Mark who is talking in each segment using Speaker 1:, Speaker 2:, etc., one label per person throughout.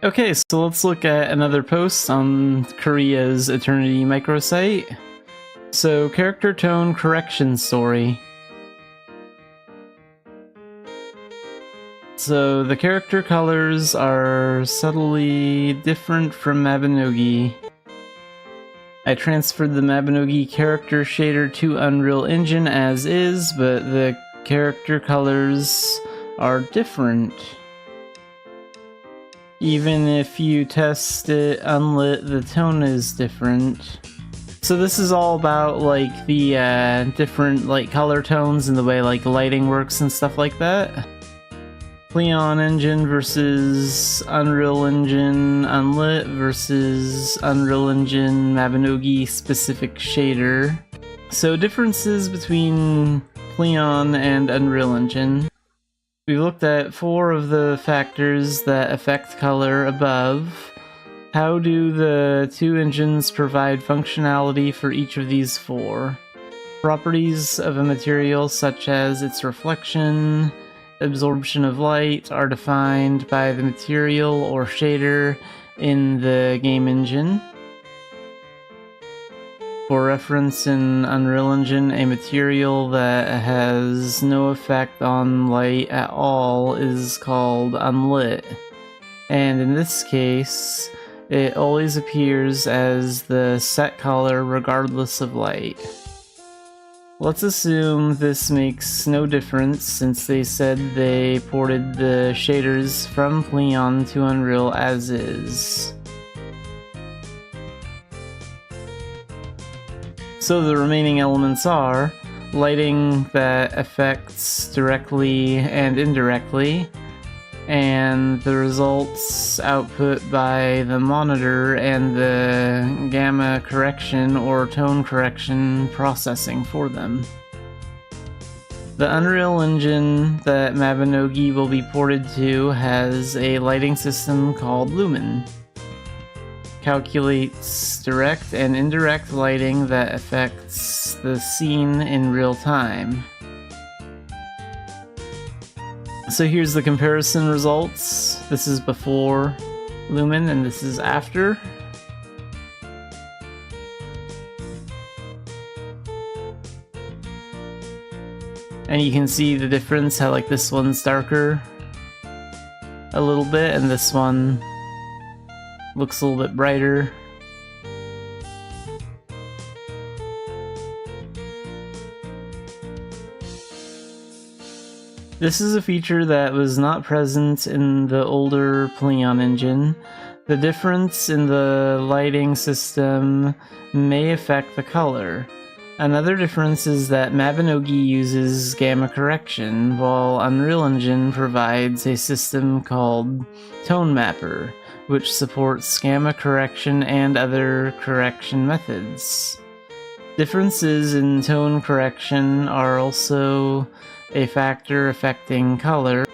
Speaker 1: Okay, so let's look at another post on Korea's Eternity microsite. So, character tone correction story. So, the character colors are subtly different from Mabinogi. I transferred the Mabinogi character shader to Unreal Engine as is, but the character colors are different. Even if you test it unlit, the tone is different. So this is all about like the different like color tones and the way like lighting works and stuff like that. Leon Engine versus Unreal Engine Unlit versus Unreal Engine Mabinogi specific shader. So differences between Leon and Unreal Engine. We looked at 4 of the factors that affect color above. How do the 2 engines provide functionality for each of these 4? Properties of a material such as its reflection, absorption of light are defined by the material or shader in the game engine. For reference, in Unreal Engine, a material that has no effect on light at all is called unlit. And in this case, it always appears as the set color regardless of light. Let's assume this makes no difference since they said they ported the shaders from Leon to Unreal as is. So the remaining elements are lighting that affects directly and indirectly, and the results output by the monitor and the gamma correction or tone correction processing for them. The Unreal Engine that Mabinogi will be ported to has a lighting system called Lumen. Calculates direct and indirect lighting that affects the scene in real time. So here's the comparison results. This is before Lumen and this is after. And you can see the difference, how like this one's darker a little bit and this one looks a little bit brighter. This is a feature that was not present in the older Leon engine. The difference in the lighting system may affect the color. Another difference is that Mabinogi uses gamma correction, while Unreal Engine provides a system called Tone Mapper, which supports gamma correction and other correction methods. Differences in tone correction are also a factor affecting color,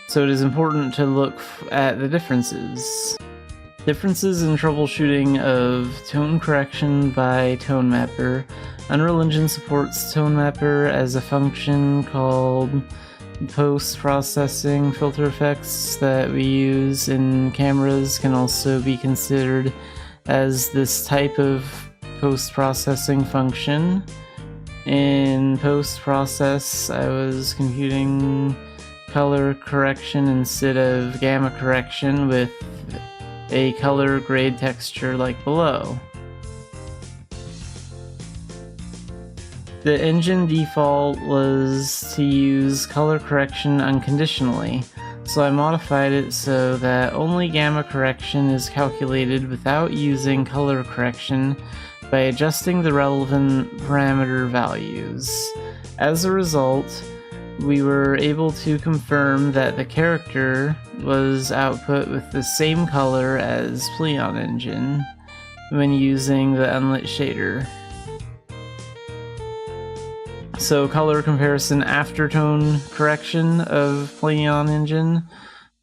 Speaker 1: so it is important to look at the differences. Differences in troubleshooting of tone correction by Tone Mapper. Unreal Engine supports Tone Mapper as a function called post-processing. Filter effects that we use in cameras can also be considered as this type of post-processing function. In post-process, I was computing color correction instead of gamma correction with a color grade texture like below. The engine default was to use color correction unconditionally, so I modified it so that only gamma correction is calculated without using color correction by adjusting the relevant parameter values. As a result, we were able to confirm that the character was output with the same color as Leon Engine when using the unlit shader. So color comparison after tone correction of Leon Engine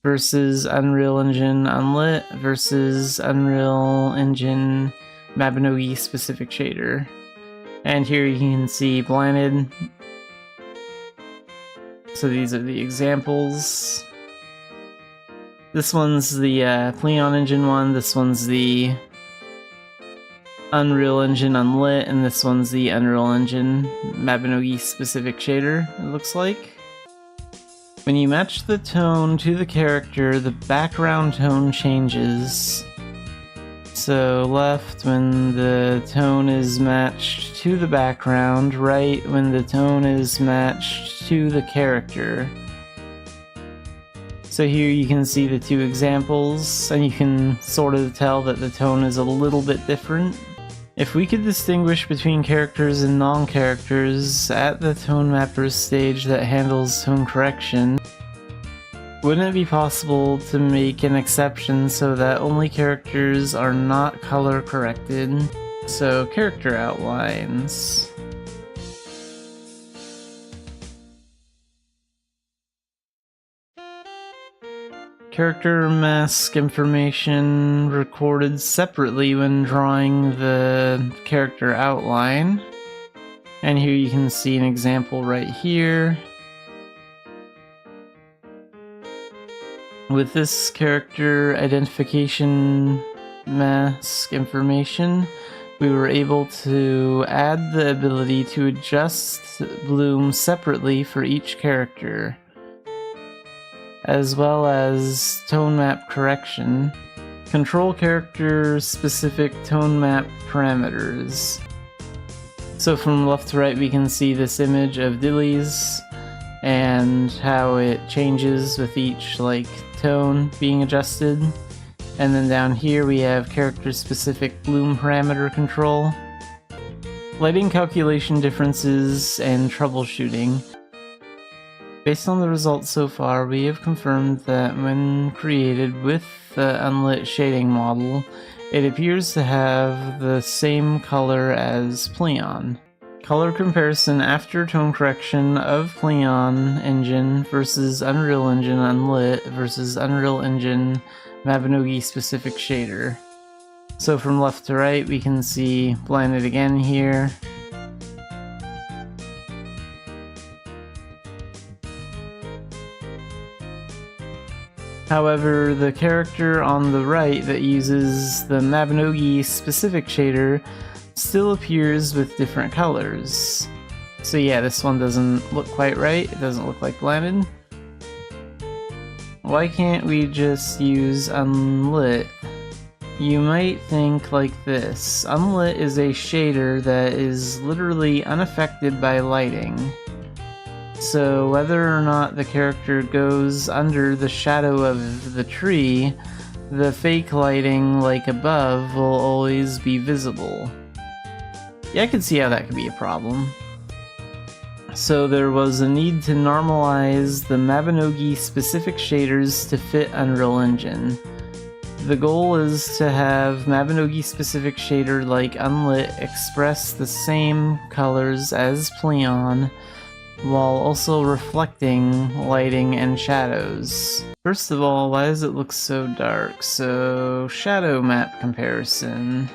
Speaker 1: versus Unreal Engine Unlit versus Unreal Engine Mabinogi specific shader. And here you can see blinded. So these are the examples. This one's the Pleon Engine one, this one's the Unreal Engine Unlit, and this one's the Unreal Engine Mabinogi specific shader, it looks like. When you match the tone to the character, the background tone changes. So left when the tone is matched to the background, right when the tone is matched to the character. So here you can see the two examples, and you can sort of tell that the tone is a little bit different. If we could distinguish between characters and non-characters at the tone mapper stage that handles tone correction, wouldn't it be possible to make an exception so that only characters are not color corrected? So, character outlines. Character mask information recorded separately when drawing the character outline. And here you can see an example right here. With this character identification mask information, we were able to add the ability to adjust bloom separately for each character, as well as tone map correction. Control character specific tone map parameters. So from left to right we can see this image of Dailies and how it changes with each tone being adjusted. And then down here we have character specific bloom parameter control. Lighting calculation differences and troubleshooting. Based on the results so far, we have confirmed that when created with the unlit shading model, it appears to have the same color as Pleon. Color comparison after tone correction of Pleon Engine versus Unreal Engine Unlit versus Unreal Engine Mabinogi specific shader. So from left to right we can see blinded again here. However, the character on the right that uses the Mabinogi specific shader still appears with different colors. So yeah, this one doesn't look quite right, it doesn't look like blended. Why can't we just use unlit? You might think like this. Unlit is a shader that is literally unaffected by lighting. So whether or not the character goes under the shadow of the tree, the fake lighting like above will always be visible. Yeah, I can see how that could be a problem. So there was a need to normalize the Mabinogi specific shaders to fit Unreal Engine. The goal is to have Mabinogi specific shader like Unlit express the same colors as Pleon, while also reflecting lighting and shadows. First of all, why does it look so dark? So, shadow map comparison.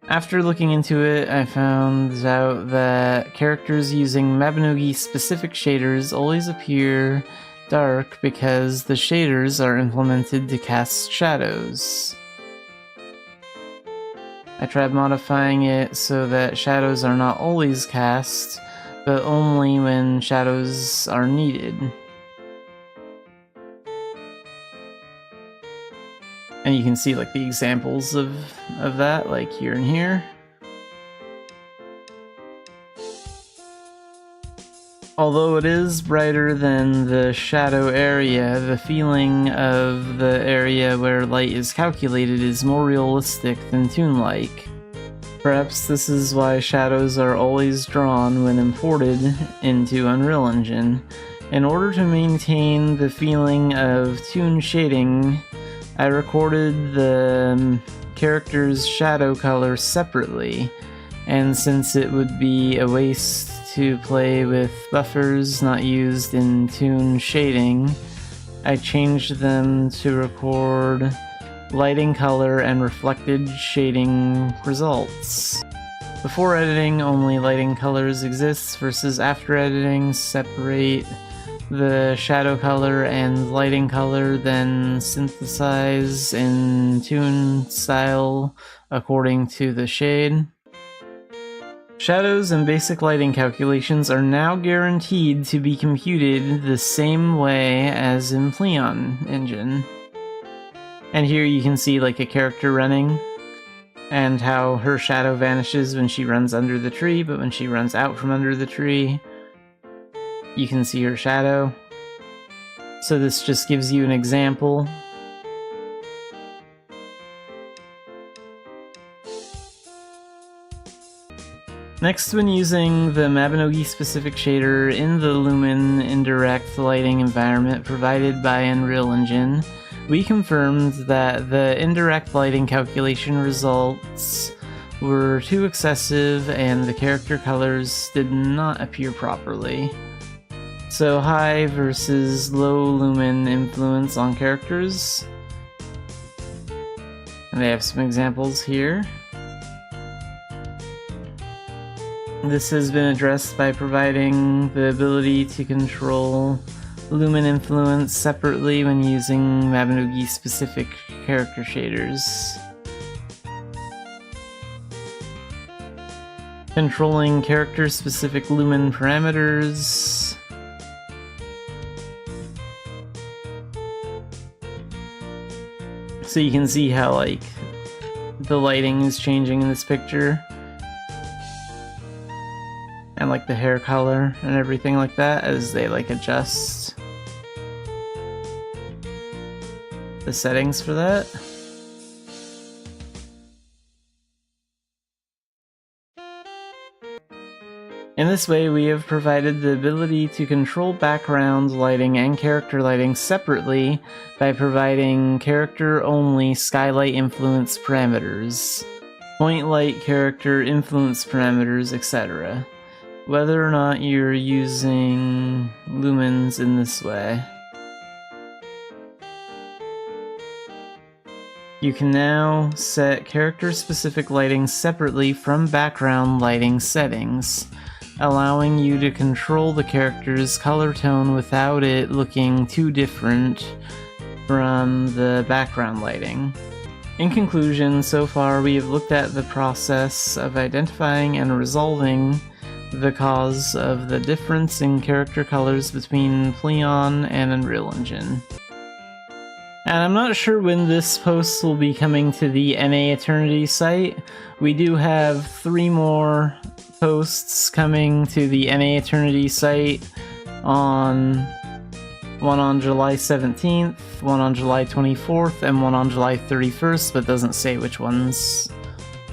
Speaker 1: After looking into it, I found out that characters using Mabinogi specific shaders always appear dark because the shaders are implemented to cast shadows. I tried modifying it so that shadows are not always cast, but only when shadows are needed. And you can see the examples of that, here and here. Although it is brighter than the shadow area, the feeling of the area where light is calculated is more realistic than toon-like. Perhaps this is why shadows are always drawn when imported into Unreal Engine. In order to maintain the feeling of toon shading, I recorded the character's shadow color separately, and since it would be a waste to play with buffers not used in toon shading, I changed them to record lighting color and reflected shading results. Before editing, only lighting colors exist, versus after editing, separate the shadow color and lighting color, then synthesize and tune style according to the shade. Shadows and basic lighting calculations are now guaranteed to be computed the same way as in Fleon engine. And here you can see like a character running, and how her shadow vanishes when she runs under the tree, but when she runs out from under the tree, you can see her shadow. So this just gives you an example. Next, when using the Mabinogi specific shader in the Lumen indirect lighting environment provided by Unreal Engine, we confirmed that the indirect lighting calculation results were too excessive and the character colors did not appear properly. So high versus low lumen influence on characters. And they have some examples here. This has been addressed by providing the ability to control lumen influence separately when using Mabinogi specific character shaders. Controlling character specific lumen parameters. So you can see how like the lighting is changing in this picture. And like the hair color and everything like that as they like adjust the settings for that. In this way, we have provided the ability to control background lighting and character lighting separately by providing character-only skylight influence parameters, point light character influence parameters, etc. Whether or not you're using lumens in this way. You can now set character-specific lighting separately from background lighting settings, allowing you to control the character's color tone without it looking too different from the background lighting. In conclusion, so far we have looked at the process of identifying and resolving the cause of the difference in character colors between Fleon and Unreal Engine. And I'm not sure when this post will be coming to the NA Eternity site. We do have 3 more posts coming to the NA Eternity site one on July 17th, one on July 24th, and one on July 31st, but doesn't say which ones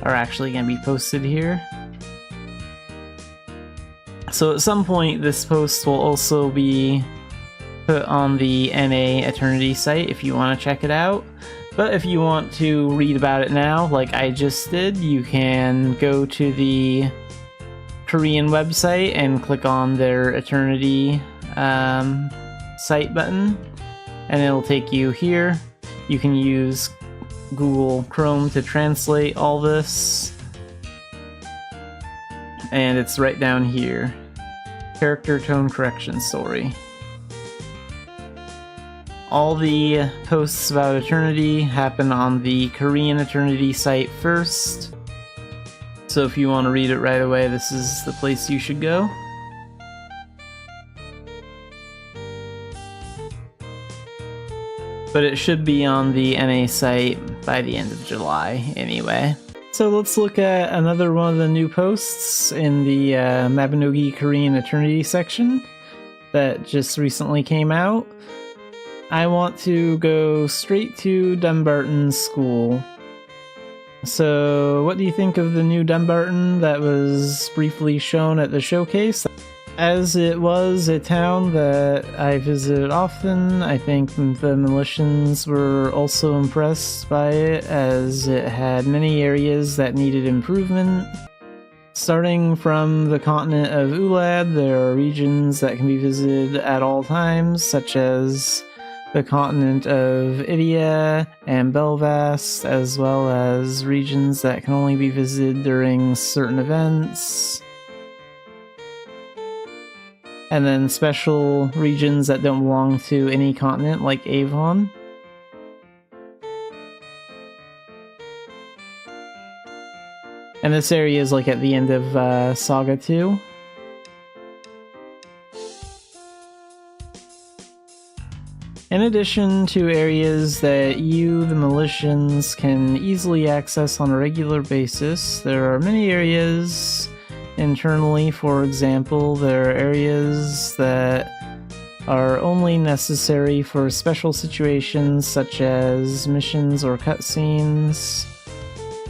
Speaker 1: are actually going to be posted here. So at some point this post will also be put on the NA Eternity site if you want to check it out. But if you want to read about it now, like I just did, you can go to the Korean website and click on their Eternity site button, and it'll take you here. You can use Google Chrome to translate all this. And it's right down here. Character tone correction story. All the posts about Eternity happen on the Korean Eternity site first. So if you want to read it right away, this is the place you should go. But it should be on the NA site by the end of July anyway. So let's look at another one of the new posts in the Mabinogi Korean Eternity section that just recently came out. I want to go straight to Dumbarton School. So what do you think of the new Dumbarton that was briefly shown at the showcase? As it was a town that I visited often, I think the Militians were also impressed by it, as it had many areas that needed improvement. Starting from the continent of Ulad, there are regions that can be visited at all times, such as the continent of Idia and Belvast, as well as regions that can only be visited during certain events. and then special regions that don't belong to any continent, like Avon. And this area is like at the end of Saga 2. In addition to areas that you, the Militians, can easily access on a regular basis, there are many areas internally. For example, there are areas that are only necessary for special situations such as missions or cutscenes.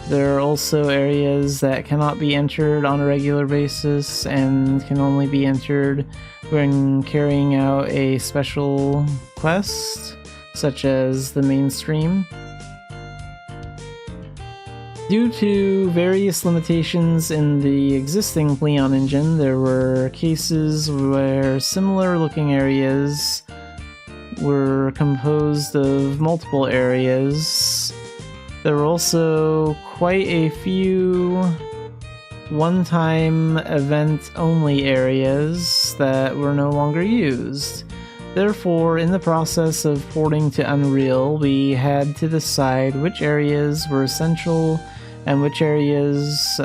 Speaker 1: There are also areas that cannot be entered on a regular basis and can only be entered when carrying out a special quest, such as the mainstream. Due to various limitations in the existing Leon engine, there were cases where similar looking areas were composed of multiple areas. There were also quite a few one-time event-only areas that were no longer used. Therefore, in the process of porting to Unreal, we had to decide which areas were essential and which areas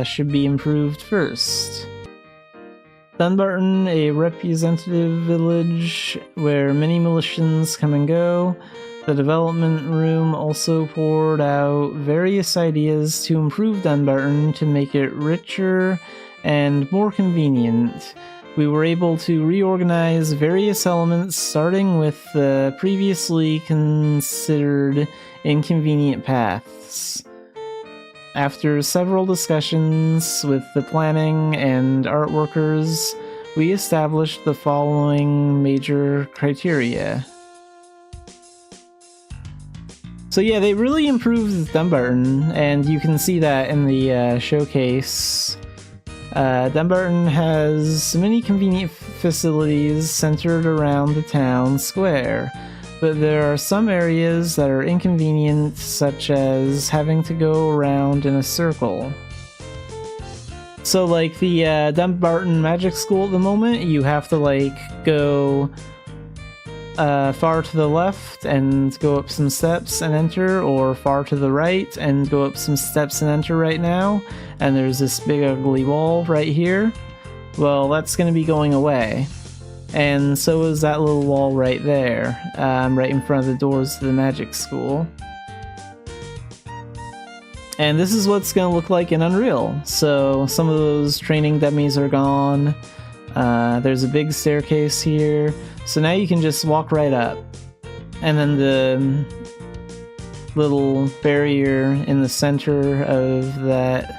Speaker 1: should be improved first. Dunbarton, a representative village where many Militians come and go. The development room also poured out various ideas to improve Dunbarton to make it richer and more convenient. We were able to reorganize various elements, starting with the previously considered inconvenient paths. After several discussions with the planning and art workers, we established the following major criteria. So yeah, they really improved Dumbarton, and you can see that in the showcase. Dumbarton has many convenient facilities centered around the town square, but there are some areas that are inconvenient, such as having to go around in a circle. So like the Dumbarton Magic School at the moment, you have to like go far to the left and go up some steps and enter, or far to the right and go up some steps and enter right now. And there's this big ugly wall right here. Well, that's going to be going away. And so is that little wall right there, right in front of the doors to the magic school. And this is what it's going to look like in Unreal. So some of those training dummies are gone. There's a big staircase here. So now you can just walk right up. And then the little barrier in the center of that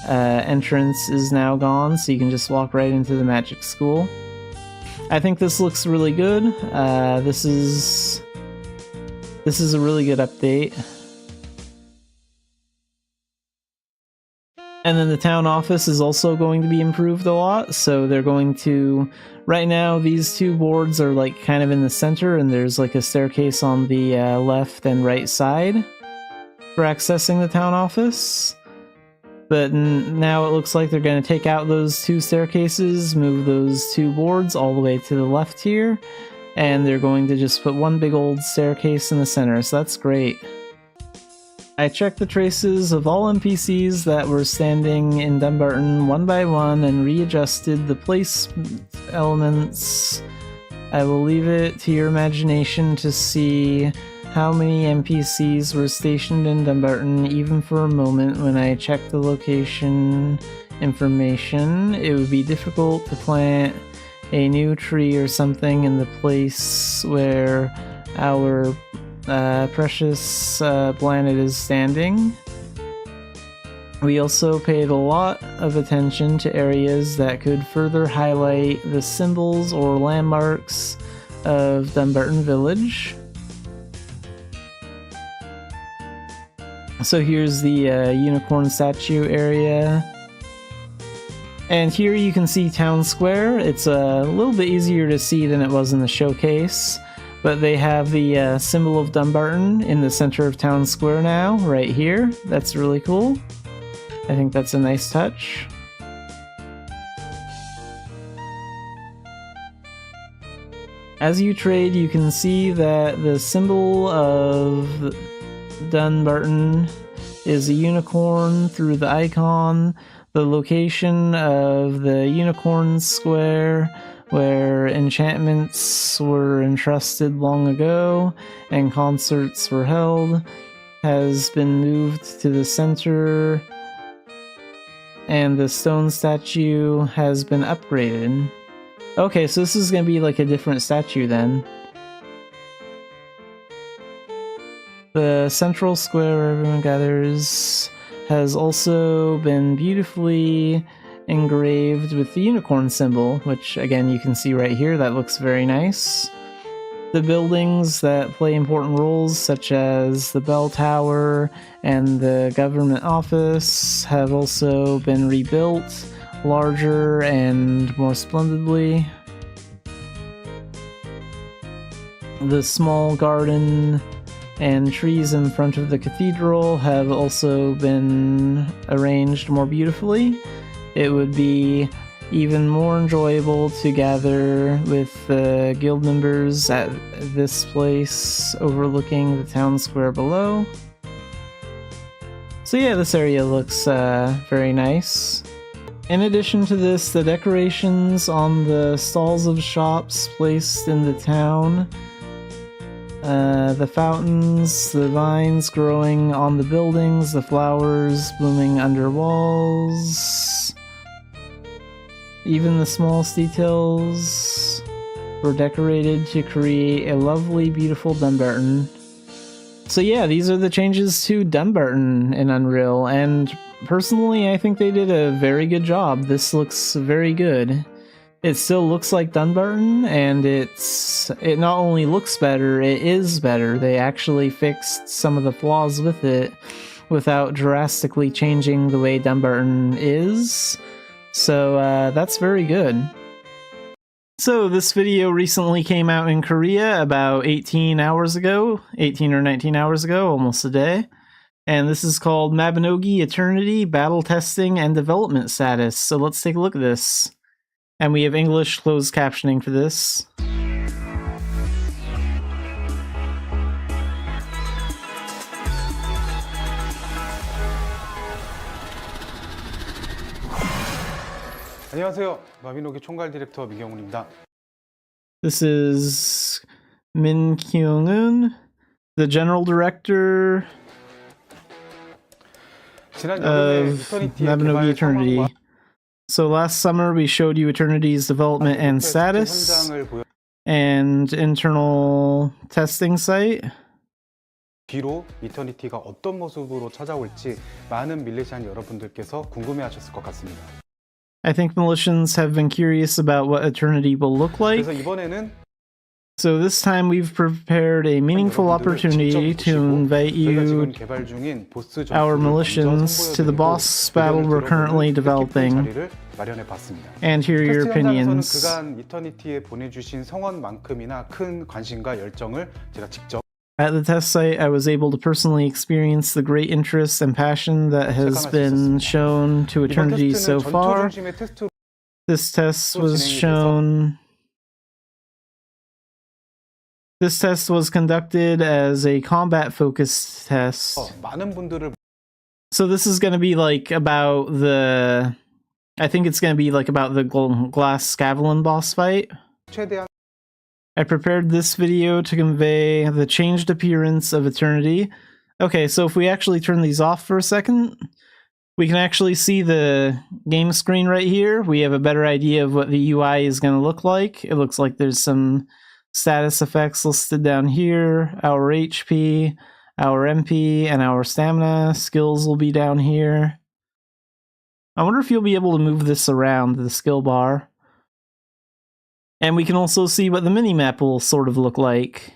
Speaker 1: entrance is now gone, so you can just walk right into the magic school. I think this looks really good. This is a really good update. And then the town office is also going to be improved a lot, so they're going to... Right now, these two boards are like kind of in the center, and there's like a staircase on the left and right side for accessing the town office. But now it looks like they're going to take out those two staircases, move those two boards all the way to the left here, and they're going to just put one big old staircase in the center, so that's great. I checked the traces of all NPCs that were standing in Dumbarton one by one and readjusted the place elements. I will leave it to your imagination to see how many NPCs were stationed in Dumbarton. Even for a moment, when I checked the location information, it would be difficult to plant a new tree or something in the place where our precious planet is standing. We also paid a lot of attention to areas that could further highlight the symbols or landmarks of Dumbarton Village. So here's the unicorn statue area. And here you can see Town Square. It's a little bit easier to see than it was in the showcase. But they have the symbol of Dumbarton in the center of Town Square now, right here. That's really cool. I think that's a nice touch. As you trade, you can see that the symbol of Dunbarton is a unicorn through the icon. The location of the unicorn square, where enchantments were entrusted long ago and concerts were held, has been moved to the center, and the stone statue has been upgraded. Okay, so this is gonna be like a different statue then. The central square where everyone gathers has also been beautifully engraved with the unicorn symbol, which again you can see right here, that looks very nice. The buildings that play important roles, such as the bell tower and the government office, have also been rebuilt, larger and more splendidly. The small garden and trees in front of the cathedral have also been arranged more beautifully. It would be even more enjoyable to gather with the guild members at this place overlooking the town square below. So yeah, this area looks very nice. In addition to this, the decorations on the stalls of shops placed in the town, the fountains, the vines growing on the buildings, the flowers blooming under walls, even the smallest details were decorated to create a lovely, beautiful Dunbarton. So yeah, these are the changes to Dunbarton in Unreal, and personally I think they did a very good job. This looks very good. It still looks like Dunbarton, and it not only looks better, it is better. They actually fixed some of the flaws with it without drastically changing the way Dunbarton is. So that's very good. So this video recently came out in Korea about 18 hours ago, 18 or 19 hours ago, almost a day. And this is called Mabinogi Eternity Battle Testing and Development Status. So let's take a look at this. And we have English closed captioning for this.
Speaker 2: 안녕하세요. 마비노기 총괄 디렉터 미경훈입니다.
Speaker 1: This is Min Kyung-eun, the general director of Mabinogi Eternity. So last summer we showed you Eternity's development and status and internal testing site.
Speaker 2: 뒤로 이터니티가 어떤 모습으로 찾아올지 많은 밀레시안 여러분들께서 궁금해하셨을 것 같습니다.
Speaker 1: I think Militians have been curious about what Eternity will look like.
Speaker 2: 그래서 이번에는
Speaker 1: So this time we've prepared a meaningful opportunity to invite you, our Militians, to the boss battle we're currently developing, and hear your opinions.
Speaker 2: 그간 이터니티에 보내주신 성원만큼이나 큰 관심과 열정을 제가 직접
Speaker 1: At the test site, I was able to personally experience the great interest and passion that has been shown to Eternity so far. This test was conducted as a combat-focused test. So this is going to be like about the... I think it's going to be like about the Glass Scavellon boss fight. I prepared this video to convey the changed appearance of Eternity. Okay, so if we actually turn these off for a second, we can actually see the game screen right here. We have a better idea of what the UI is going to look like. It looks like there's some status effects listed down here. Our HP, our MP, and our stamina skills will be down here. I wonder if you'll be able to move this around the skill bar. And we can also see what the minimap will sort of look like.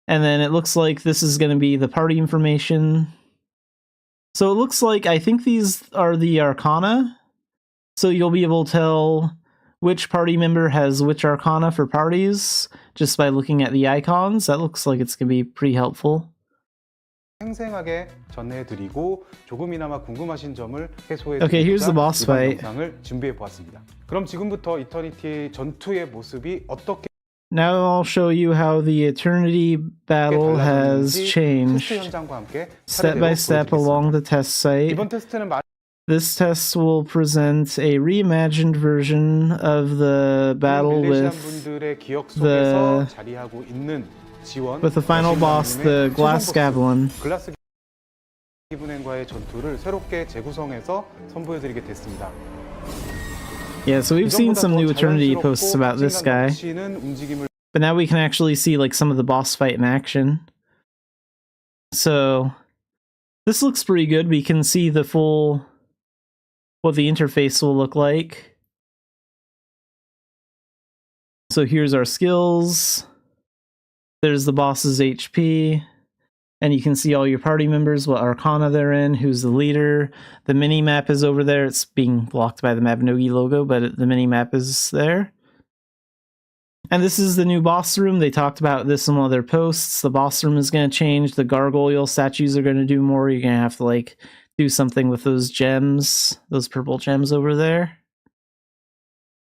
Speaker 1: And then it looks like this is going to be the party information. So it looks like, I think these are the Arcana. So you'll be able to tell which party member has which Arcana for parties just by looking at the icons. That looks like it's going to be pretty helpful.
Speaker 2: 생생하게 전해드리고 조금이나마 궁금하신 점을
Speaker 1: Okay, here's the boss fight.
Speaker 2: 영상을 준비해 보았습니다. 그럼 지금부터 이터니티의 전투의 모습이 어떻게
Speaker 1: Now I'll show you how the Eternity battle has
Speaker 2: 테스트
Speaker 1: changed
Speaker 2: 현장과 함께
Speaker 1: step by step along the test site.
Speaker 2: 이번 테스트는
Speaker 1: This test will present a reimagined version of the battle
Speaker 2: 밀레시안
Speaker 1: with
Speaker 2: 분들의 기억 속에서 자리하고 있는 지원,
Speaker 1: the final boss, the Xanafiedlion.
Speaker 2: 글라스 기분행과의 전투를 새롭게 재구성해서 선보여드리게 됐습니다.
Speaker 1: Yeah, so we've seen some new Eternity posts about this guy, but now we can actually see like some of the boss fight in action. So this looks pretty good. We can see the full what the interface will look like. So here's our skills. There's the boss's HP. And you can see all your party members, what arcana they're in, who's the leader. The mini-map is over there. It's being blocked by the Mabinogi logo, but the mini-map is there. And this is the new boss room. They talked about this in one of their posts. The boss room is going to change. The gargoyle statues are going to do more. You're going to have to, like, do something with those gems, those purple gems over there.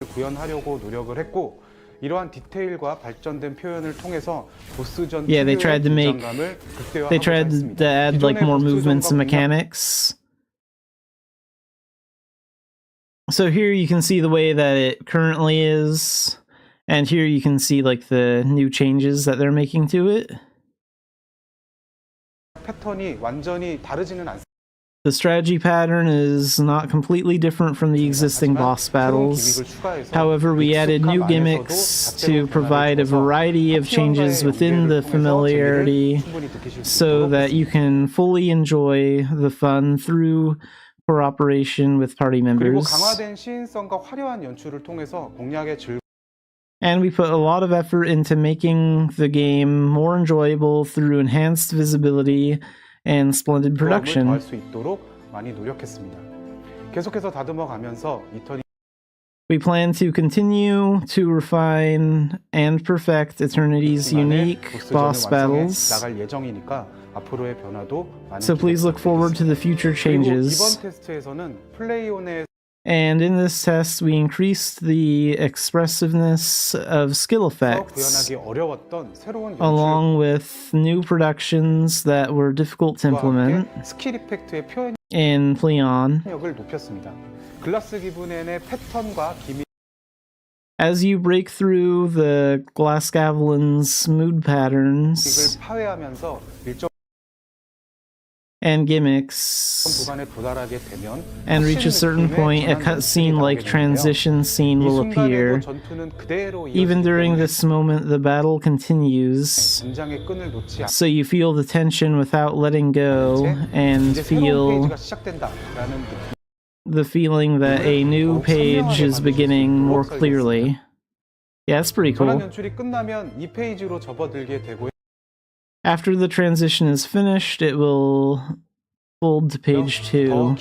Speaker 2: 구현하려고 노력을 했고 이러한 디테일과 발전된 표현을 통해서 보스전
Speaker 1: Yeah, they tried to add like more movements and mechanics. So here you can see the way that it currently is, and here you can see like the new changes that they're making to it.
Speaker 2: 패턴이 완전히 다르지는 않습니다.
Speaker 1: The strategy pattern is not completely different from the existing boss battles. However, we added new gimmicks to provide a variety of changes within the familiarity so that you can fully enjoy the fun through cooperation with party members. And we put a lot of effort into making the game more enjoyable through enhanced visibility and splendid production. We plan to continue to refine and perfect Eternity's unique boss battles, so please look forward to the future changes. And in this test, we increased the expressiveness of skill effects, along with new productions that were difficult to implement in Pleon. As you break through the Xanafiedlion's mood patterns and gimmicks, and reach a certain point, a cutscene-like transition scene will appear. Even during this moment, the battle continues, so you feel the tension without letting go, and feel the feeling that a new page is beginning more clearly. Yeah, that's pretty cool. After the transition is finished, it will fold to page 2.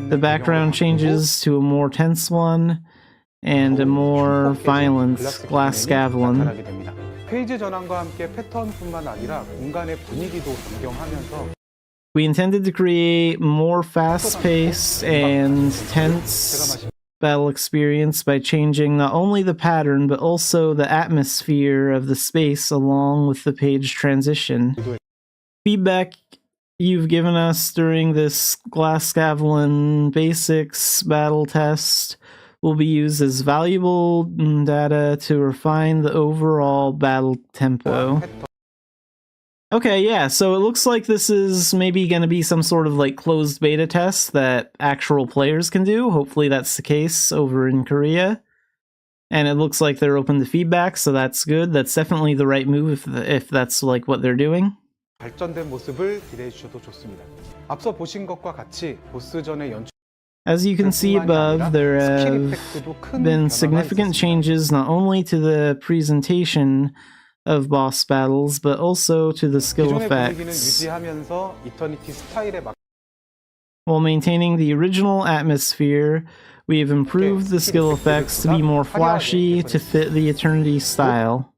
Speaker 1: The background changes to a more tense one, and a more violent Xanafiedlion. We intended to create more fast-paced and tense battle experience by changing not only the pattern but also the atmosphere of the space along with the page transition. Feedback you've given us during this Xanafiedlion Basics battle test will be used as valuable data to refine the overall battle tempo. Okay, yeah, so it looks like this is maybe going to be some sort of like closed beta test that actual players can do. Hopefully that's the case over in Korea. And it looks like they're open to feedback, so that's good. That's definitely the right move if that's like what they're doing. As you can see above, there have been significant changes not only to the presentation of boss battles, but also to the skill effects, while maintaining the original atmosphere. We have improved the skill effects to be more flashy to fit the Eternity style.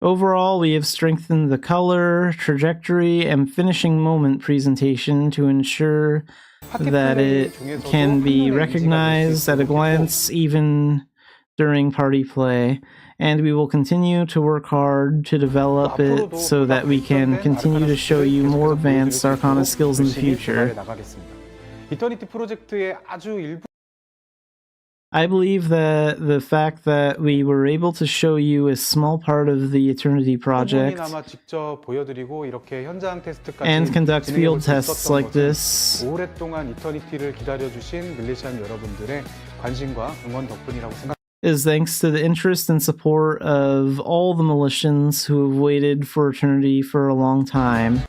Speaker 1: Overall, we have strengthened the color, trajectory, and finishing moment presentation to ensure that it can be recognized at a glance even during party play, and we will continue to work hard to develop it so that we can continue to show you more advanced Arcana skills in the future.
Speaker 2: 이터니티 프로젝트의 아주 일부
Speaker 1: I believe that the fact that we were able to show you a small part of the Eternity project
Speaker 2: 직접 보여드리고 이렇게 현장 테스트까지
Speaker 1: and conduct field tests like this
Speaker 2: 오랫동안 이터니티를 기다려주신 밀레시안 여러분들의 관심과 응원 덕분이라고 생각합니다.
Speaker 1: is thanks to the interest and support of all the Militians who have waited for Eternity for a long time.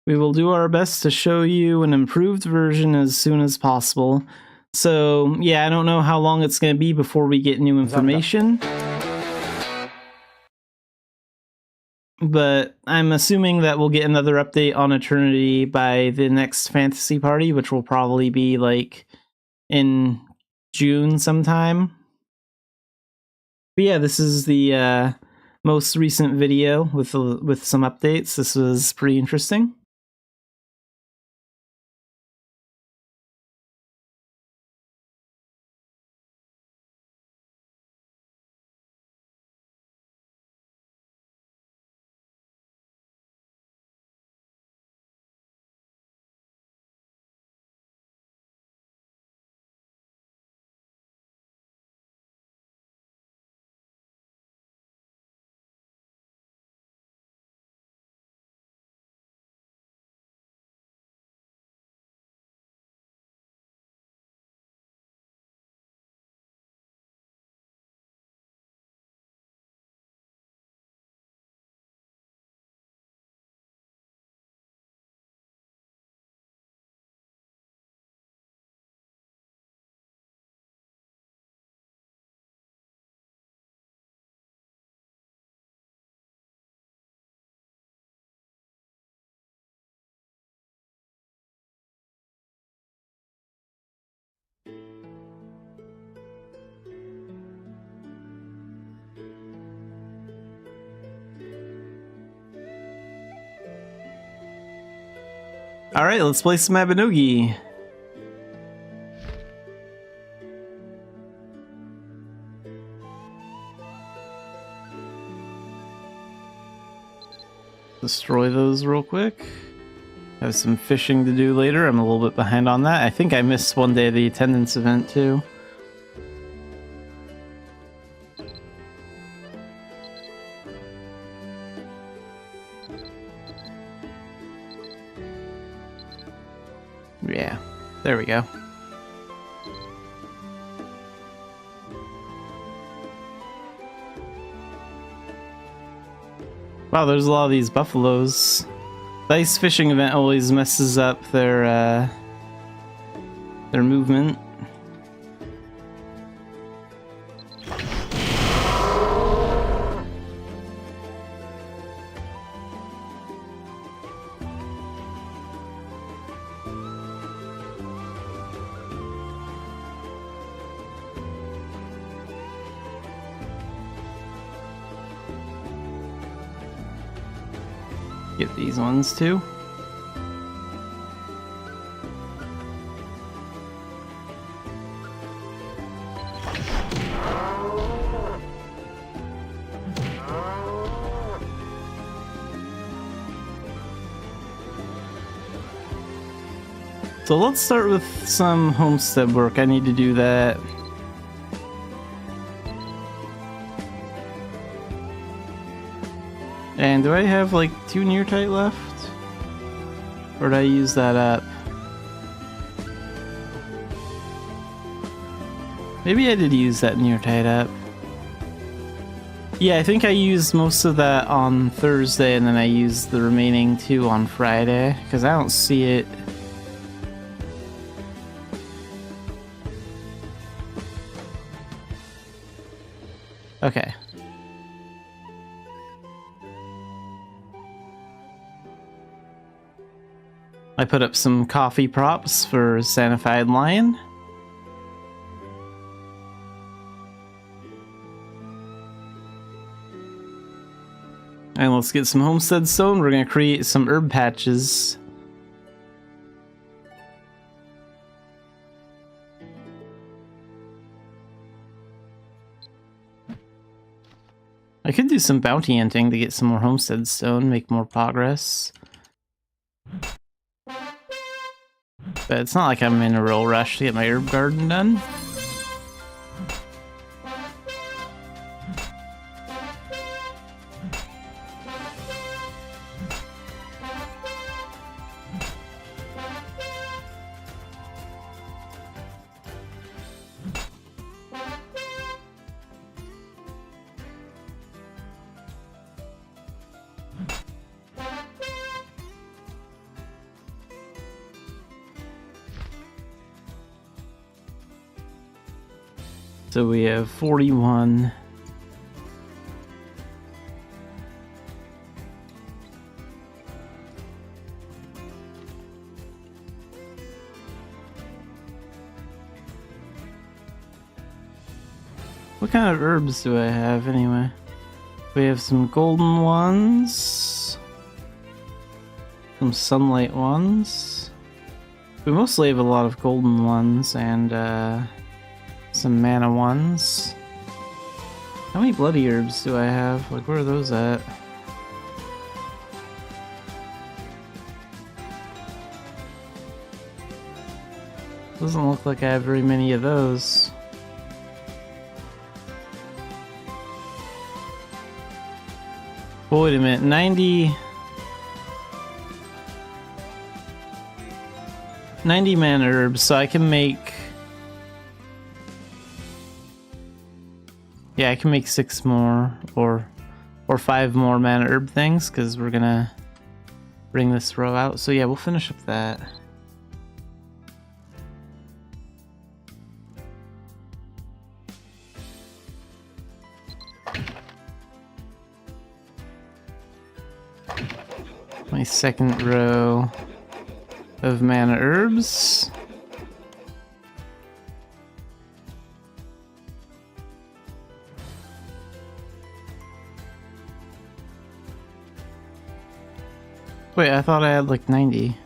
Speaker 1: We will do our best to show you an improved version as soon as possible. So, yeah, I don't know how long it's going to be before we get new information. But I'm assuming that we'll get another update on Eternity by the next fantasy party, which will probably be like in June sometime. But yeah, this is the most recent video with some updates. This was pretty interesting. Alright, let's play some Mabinogi. Destroy those real quick. Have some fishing to do later. I'm a little bit behind on that. I think I missed one day of the attendance event too. Yeah, there we go. Wow, there's a lot of these buffaloes. The ice fishing event always messes up their movement. Get these ones too. So let's start with some homestead work. I need to do that. And do I have like 2 near tight left? Or did I use that up? Maybe I did use that near tight up. Yeah, I think I used most of that on Thursday and then I used the remaining 2 on Friday because I don't see it. Okay. I put up some coffee props for Xanafiedlion. And let's get some homestead stone. We're going to create some herb patches. I could do some bounty hunting to get some more homestead stone, make more progress. But it's not like I'm in a real rush to get my herb garden done. So we have 41. What kind of herbs do I have anyway? We have some golden ones, some sunlight ones. We mostly have a lot of golden ones and some mana ones. How many bloody herbs do I have? Like, where are those at? Doesn't look like I have very many of those. Oh, wait a minute, 90 mana herbs, so I can make... Yeah, I can make 6 more, or 5 more mana herb things, because we're gonna bring this row out. So yeah, we'll finish up that. My second row of mana herbs. Wait, I thought I had like 90.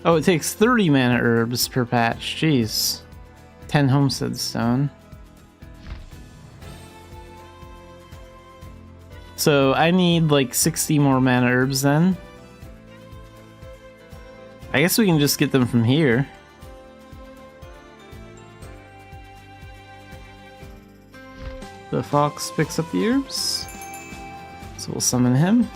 Speaker 1: Oh, it takes 30 mana herbs per patch. Jeez. 10 homestead stone. So I need like 60 more mana herbs then. I guess we can just get them from here. The fox picks up the herbs. So we'll summon him.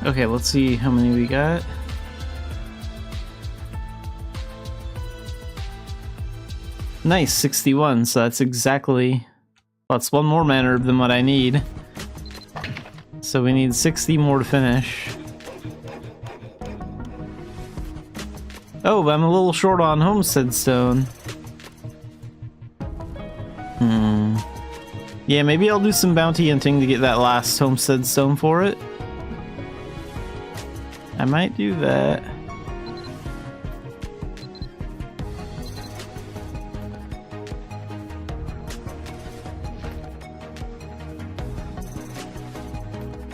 Speaker 1: Okay, let's see how many we got. Nice, 61, so that's exactly... Well, it's one more mana herb than what I need. So we need 60 more to finish. Oh, but I'm a little short on Homestead Stone. Yeah, maybe I'll do some bounty hunting to get that last Homestead Stone for it. I might do that.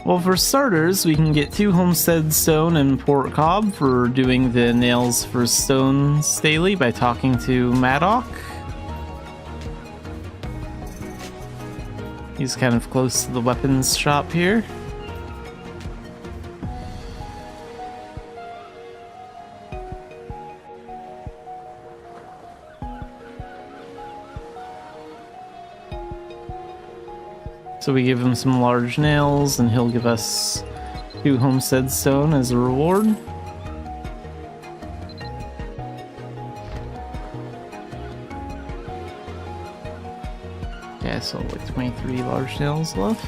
Speaker 1: Well, for starters, we can get 2 Homestead Stone and Port Cobb for doing the Nails for Stones daily by talking to Maddock. He's kind of close to the weapons shop here. So we give him some large nails, and he'll give us 2 Homestead Stone as a reward. Yeah, so like 23 large nails left.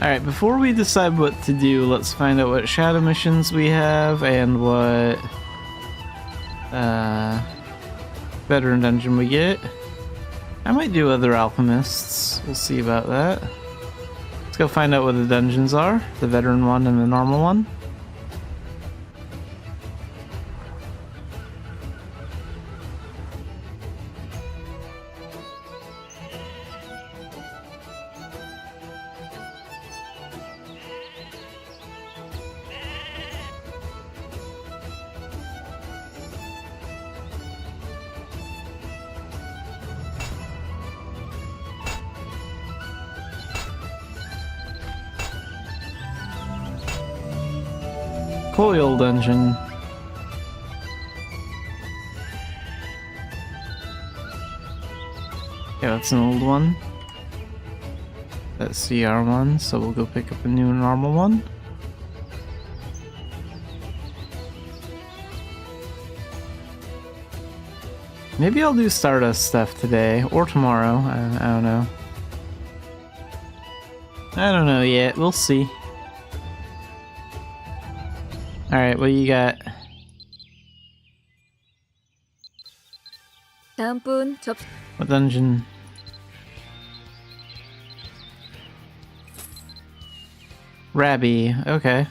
Speaker 1: Alright, before we decide what to do, let's find out what shadow missions we have and what veteran dungeon we get. I might do other alchemists. We'll see about that. Let's go find out what the dungeons are, the veteran one and the normal one. Coil dungeon. Yeah, that's an old one. That's CR one, so we'll go pick up a new normal one. Maybe I'll do Stardust stuff today or tomorrow. I don't know. I don't know yet. We'll see. Alright, what you got? What dungeon? Rabby, okay.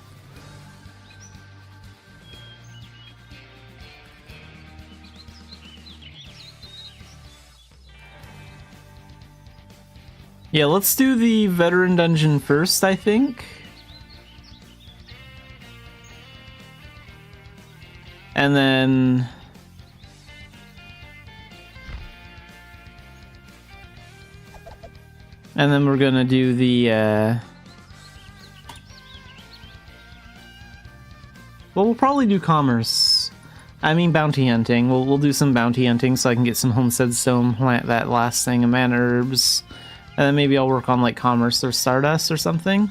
Speaker 1: Yeah, let's do the veteran dungeon first, I think. And then we're gonna do the well, we'll probably do commerce. I mean bounty hunting. We'll do some bounty hunting so I can get some Homestead Stone, plant that last thing of mana herbs. And then maybe I'll work on like commerce or Stardust or something.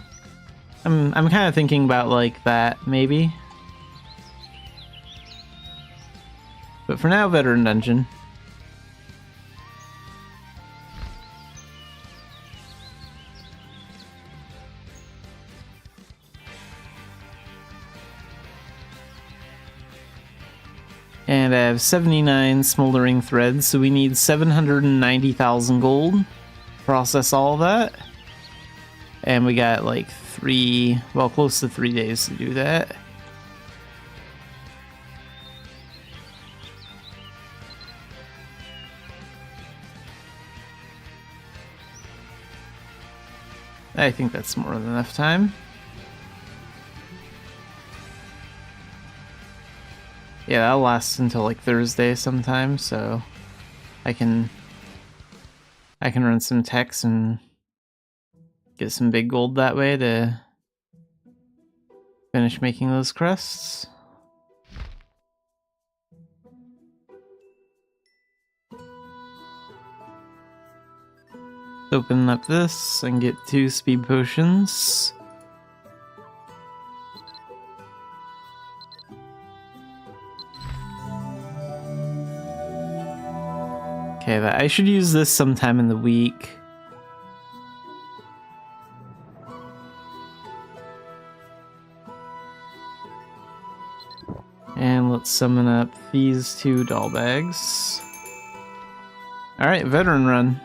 Speaker 1: I'm kind of thinking about like that, maybe. But for now, veteran dungeon. And I have 79 smoldering threads, so we need 790,000 gold to process all of that. And we got like close to 3 days to do that. I think that's more than enough time. Yeah, that'll last until like Thursday sometime, so I can run some techs and Get some big gold that way to finish making those crests. Open up this and get 2 speed potions. Okay, I should use this sometime in the week. And let's summon up these 2 doll bags. Alright, veteran run.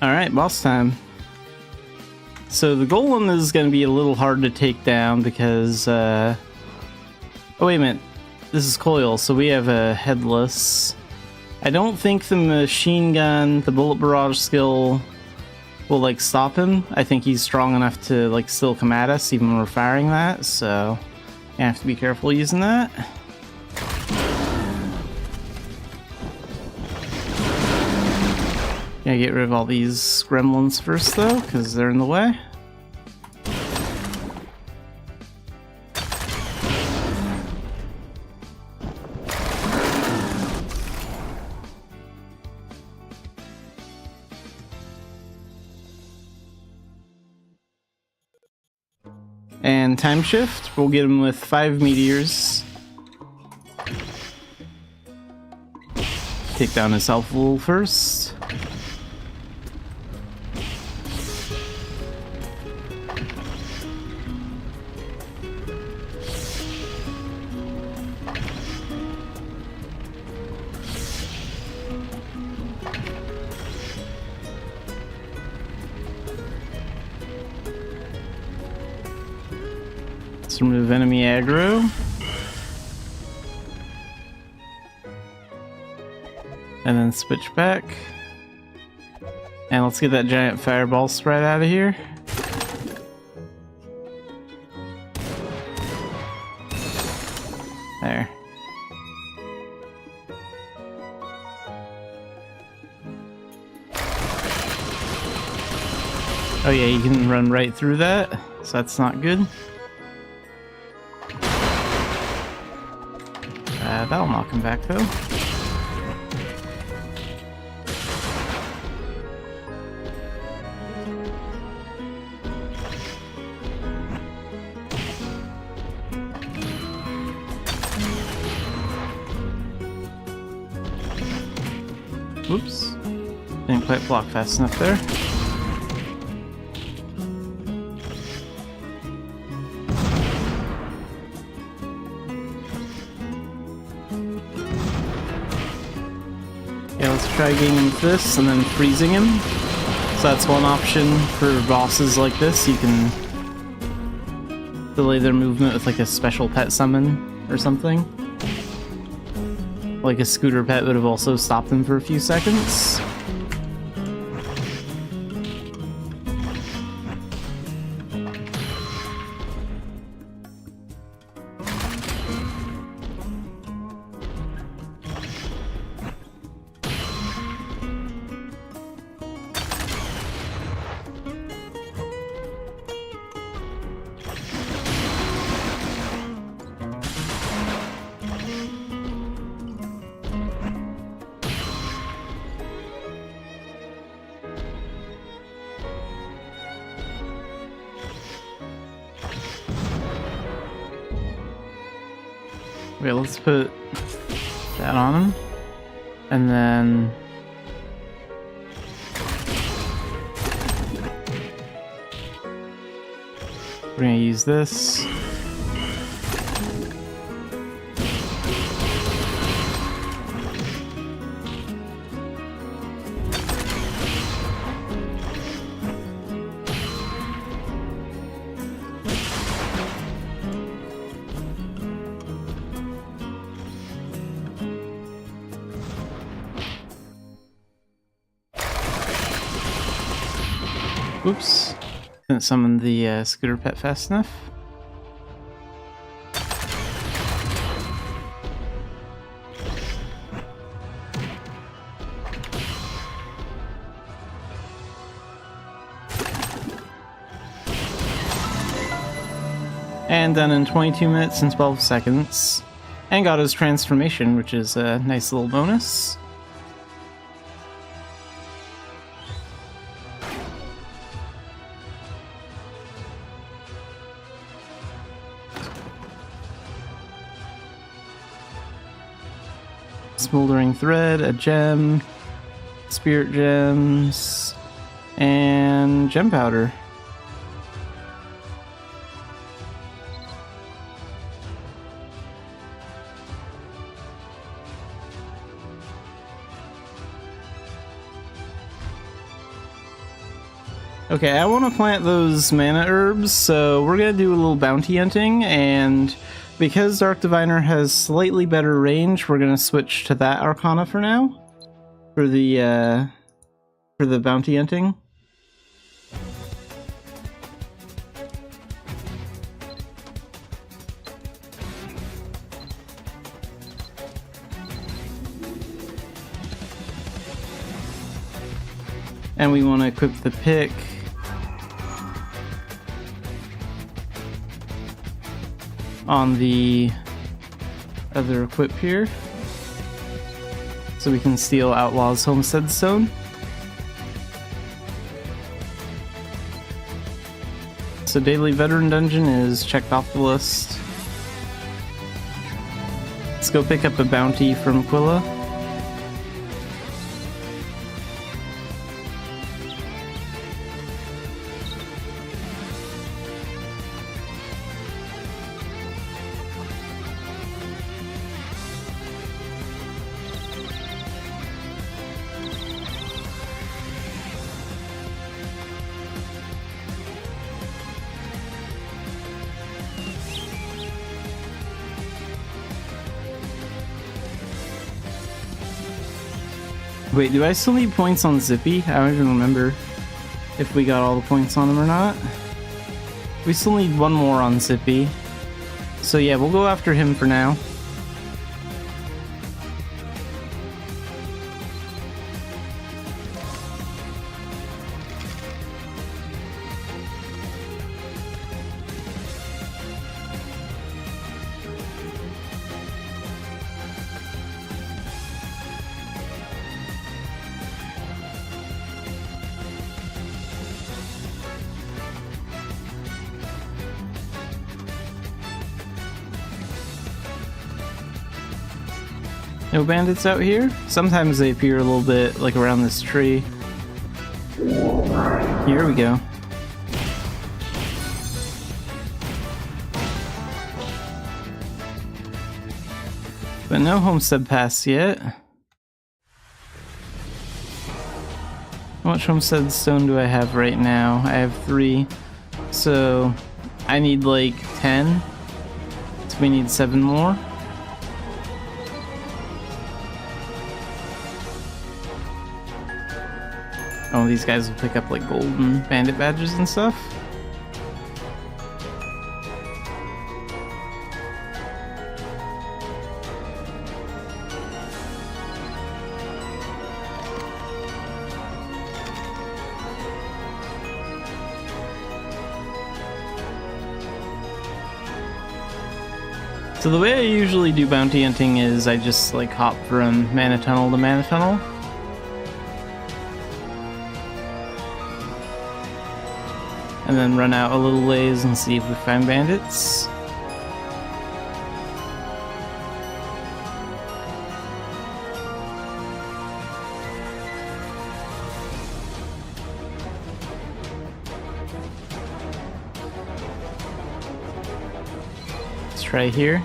Speaker 1: Alright, boss time. So the golem is going to be a little hard to take down because... Oh, wait a minute. This is coil, so we have a headless. I don't think the machine gun, the bullet barrage skill will, like, stop him. I think he's strong enough to, like, still come at us even when we're firing that, so you have to be careful using that. Gotta get rid of all these gremlins first, though, because they're in the way. And time shift, we'll get him with 5 meteors. Take down his health a little first. Let's remove enemy aggro. And then switch back. And let's get that giant fireball spread out of here. There. Oh yeah, you can run right through that, so that's not good. That'll knock him back though. Oops. Didn't quite block fast enough there. Yeah, let's try getting him with this and then freezing him. So that's one option for bosses like this. You can delay their movement with like a special pet summon or something. Like a scooter pet would have also stopped them for a few seconds. Okay, let's put that on him. And then we're gonna use this. Oops. Didn't summon the scooter pet fast enough. And done in 22 minutes and 12 seconds. And got his transformation, which is a nice little bonus. Smoldering thread, a gem, spirit gems, and gem powder. Okay, I want to plant those mana herbs, so we're going to do a little bounty hunting, and because Dark Diviner has slightly better range, we're going to switch to that Arcana for now, for the bounty hunting. And we want to equip the pick on the other equip here, so we can steal Outlaw's Homestead Stone. So Daily Veteran Dungeon is checked off the list. Let's go pick up a bounty from Quilla. Wait, do I still need points on Zippy? I don't even remember if we got all the points on him or not. We still need one more on Zippy. So yeah, we'll go after him for now. No bandits out here? Sometimes they appear a little bit like around this tree. Here we go. But no homestead pass yet. How much homestead stone do I have right now? I have 3. So I need like 10. So we need 7 more. Oh, these guys will pick up like golden bandit badges and stuff. So the way I usually do bounty hunting is I just like hop from mana tunnel to mana tunnel. And then run out a little ways and see if we find bandits. Let's try here.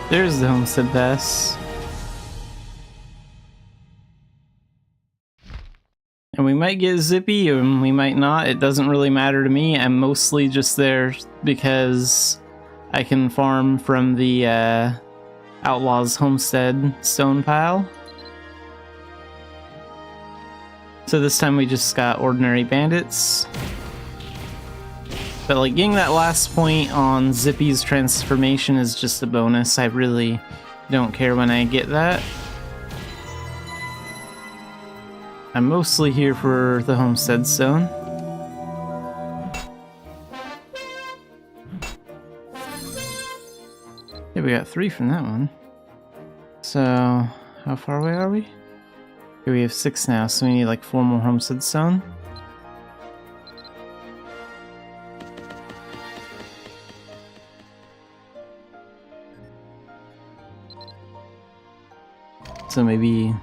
Speaker 1: There's the homestead pass. And we might get Zippy, or we might not. It doesn't really matter to me. I'm mostly just there because I can farm from the Outlaw's homestead stone pile. So this time we just got ordinary bandits. But like getting that last point on Zippy's transformation is just a bonus. I really don't care when I get that. I'm mostly here for the homestead stone. Yeah, we got 3 from that one. So how far away are we? Here we have 6 now, so we need like 4 more homestead stone. So maybe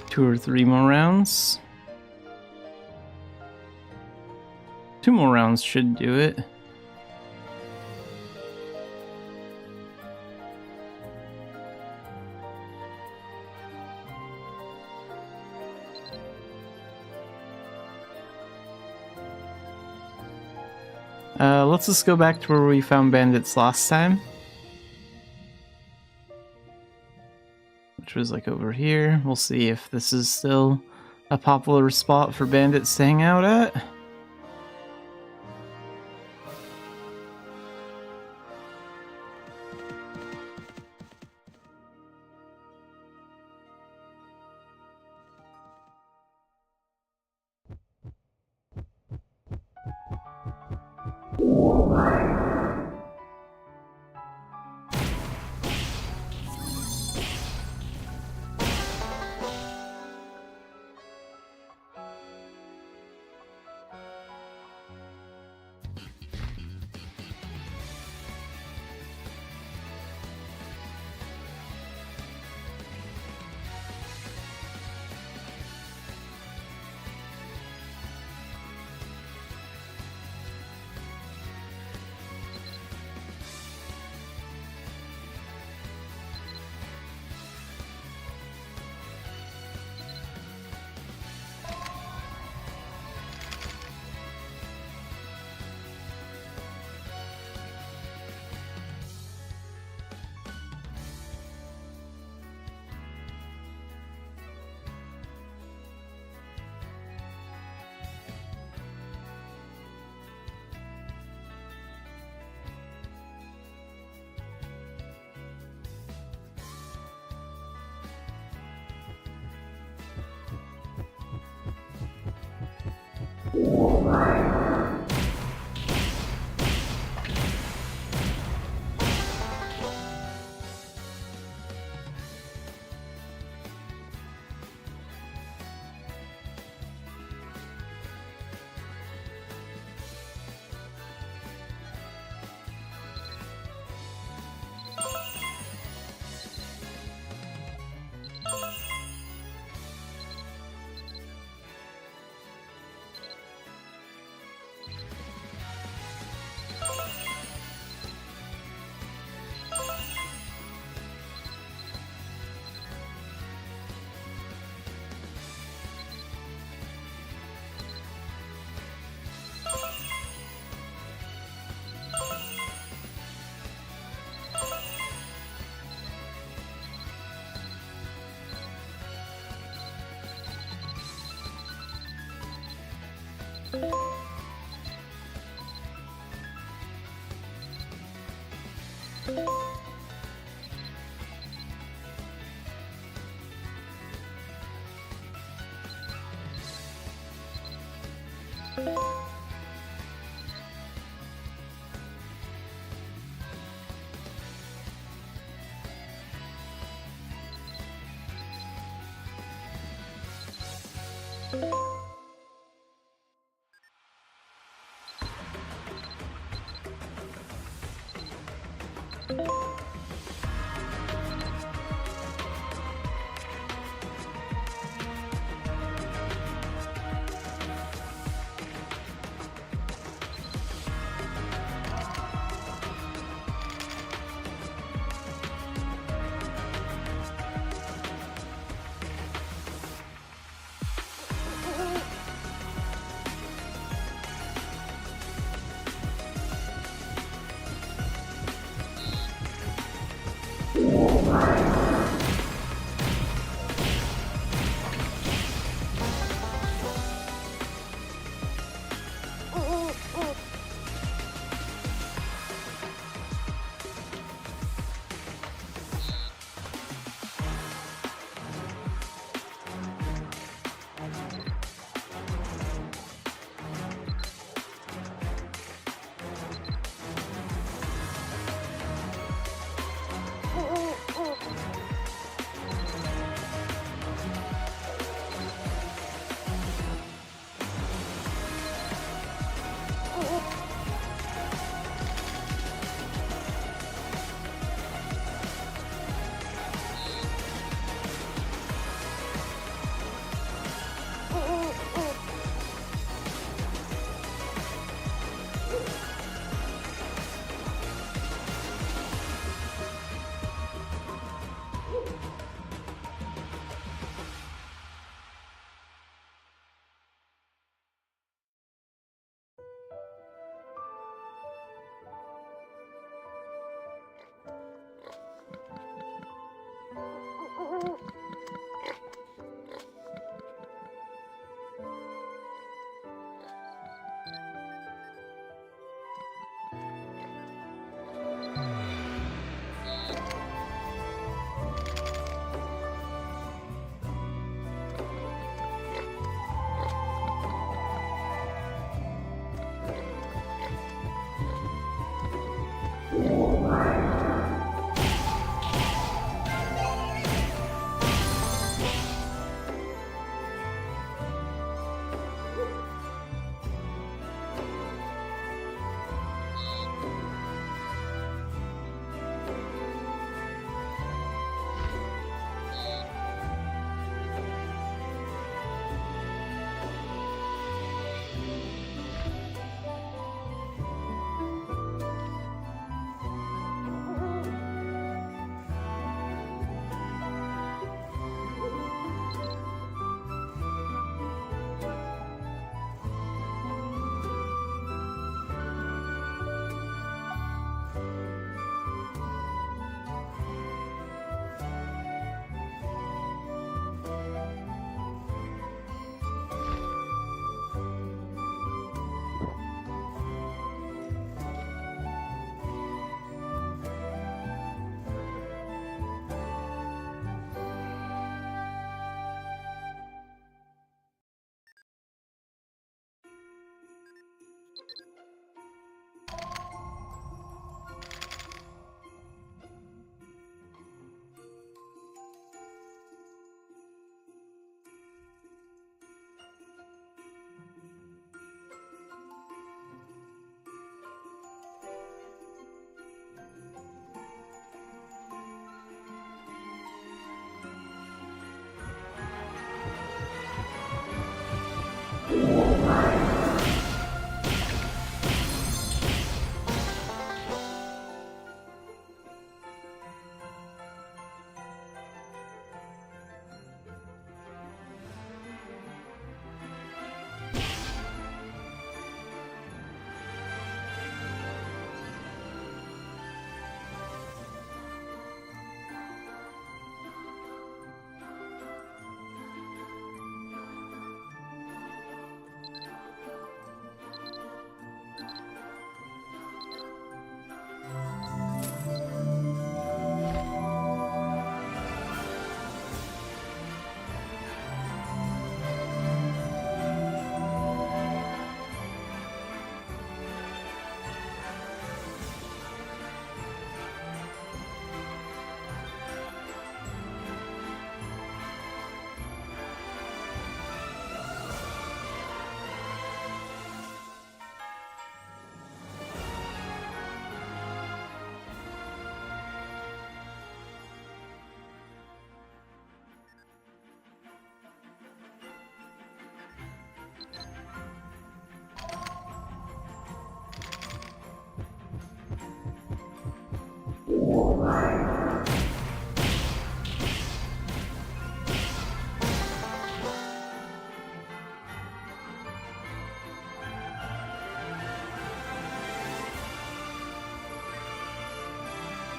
Speaker 1: 2 or 3 more rounds. 2 more rounds should do it. Let's just go back to where we found bandits last time. Which was like over here. We'll see if this is still a popular spot for bandits to hang out at.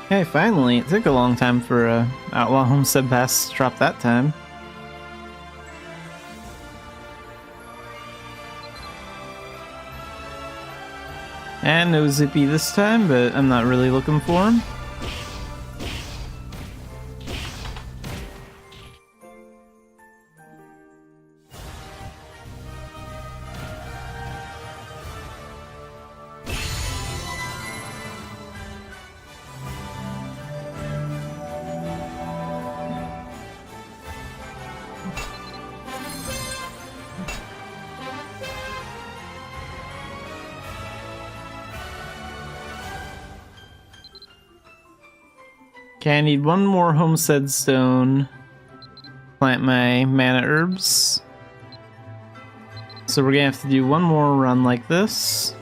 Speaker 1: Hey, finally! It took a long time for Outlaw Homestead Pass to drop that time. And no Zippy this time, but I'm not really looking for him. Okay, I need one more Homestead Stone. Plant my mana herbs. So we're gonna have to do one more run like this.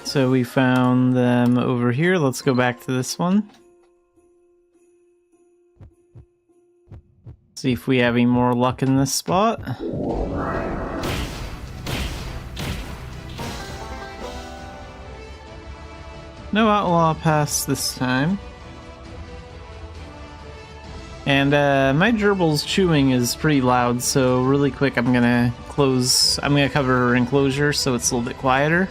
Speaker 1: So we found them over here. Let's go back to this one. See if we have any more luck in this spot. No Outlaw Pass this time. And my gerbil's chewing is pretty loud, so really quick I'm gonna cover her enclosure so it's a little bit quieter.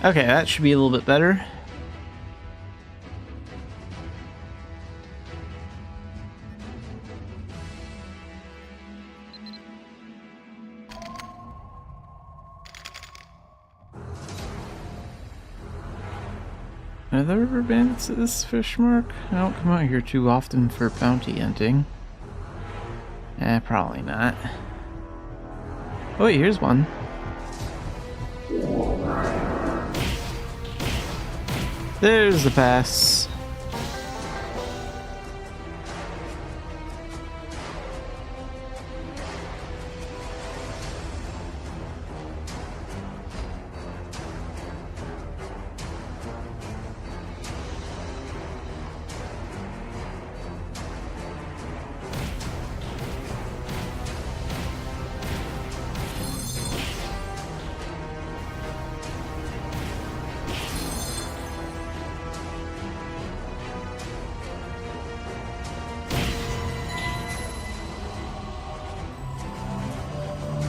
Speaker 1: Okay, that should be a little bit better. Are there ever bandits at this fish mark? I don't come out here too often for bounty hunting. Probably not. Oh wait, here's one. There's the pass.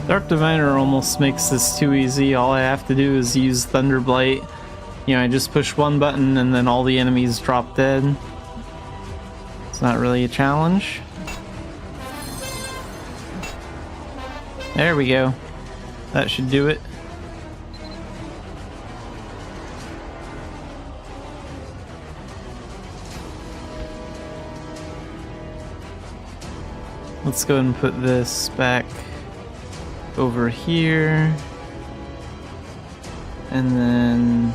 Speaker 1: Dark Diviner almost makes this too easy. All I have to do is use Thunderblight. You know, I just push one button and then all the enemies drop dead. It's not really a challenge. There we go. That should do it. Let's go ahead and put this back over here. And then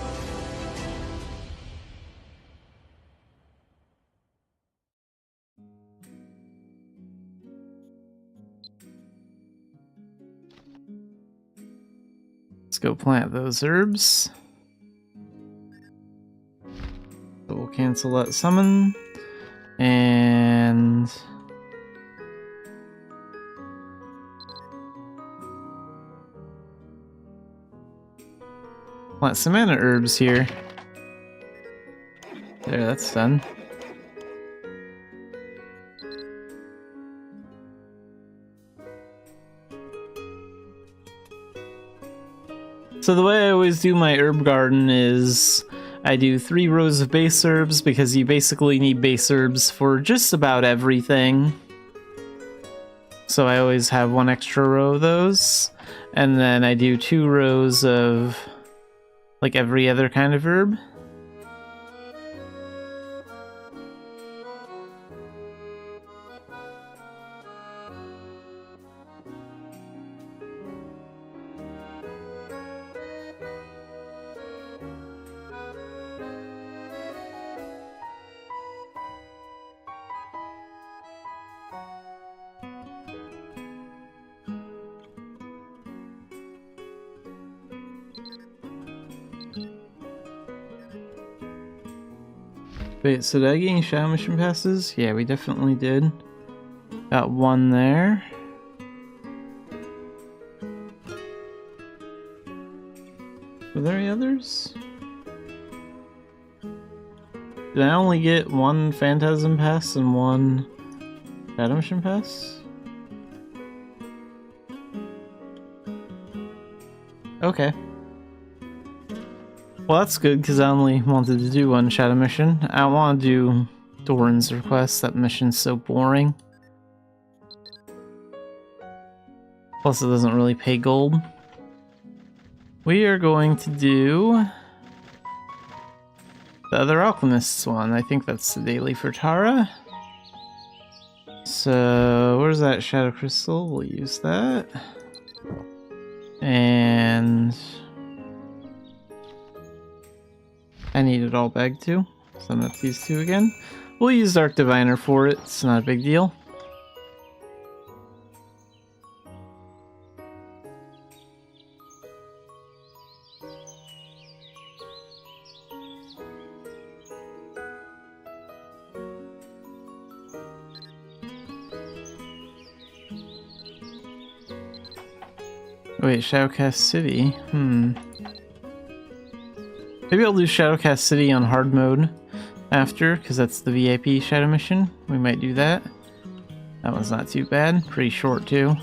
Speaker 1: let's go plant those herbs. So we'll cancel that summon. And plant some mana herbs here. There, that's done. So the way I always do my herb garden is I do 3 rows of base herbs because you basically need base herbs for just about everything. So I always have 1 extra row of those. And then I do 2 rows of like every other kind of herb. Wait, so did I get any shadow mission passes? Yeah, we definitely did. Got 1 there. Were there any others? Did I only get 1 Phantasm Pass and 1 Shadow Mission Pass? Okay. Well, that's good, because I only wanted to do 1 Shadow Mission. I don't want to do Doran's request. That mission's so boring. Plus, it doesn't really pay gold. We are going to do the other Alchemist's one. I think that's the daily for Tara. So, where's that Shadow Crystal? We'll use that. And I need it all bagged too, so I'm gonna use 2 again. We'll use Dark Diviner for it, it's not a big deal. Wait, Shadowcast City? Maybe I'll do Shadowcast City on hard mode after, because that's the VIP Shadow Mission. We might do that. That one's not too bad. Pretty short, too.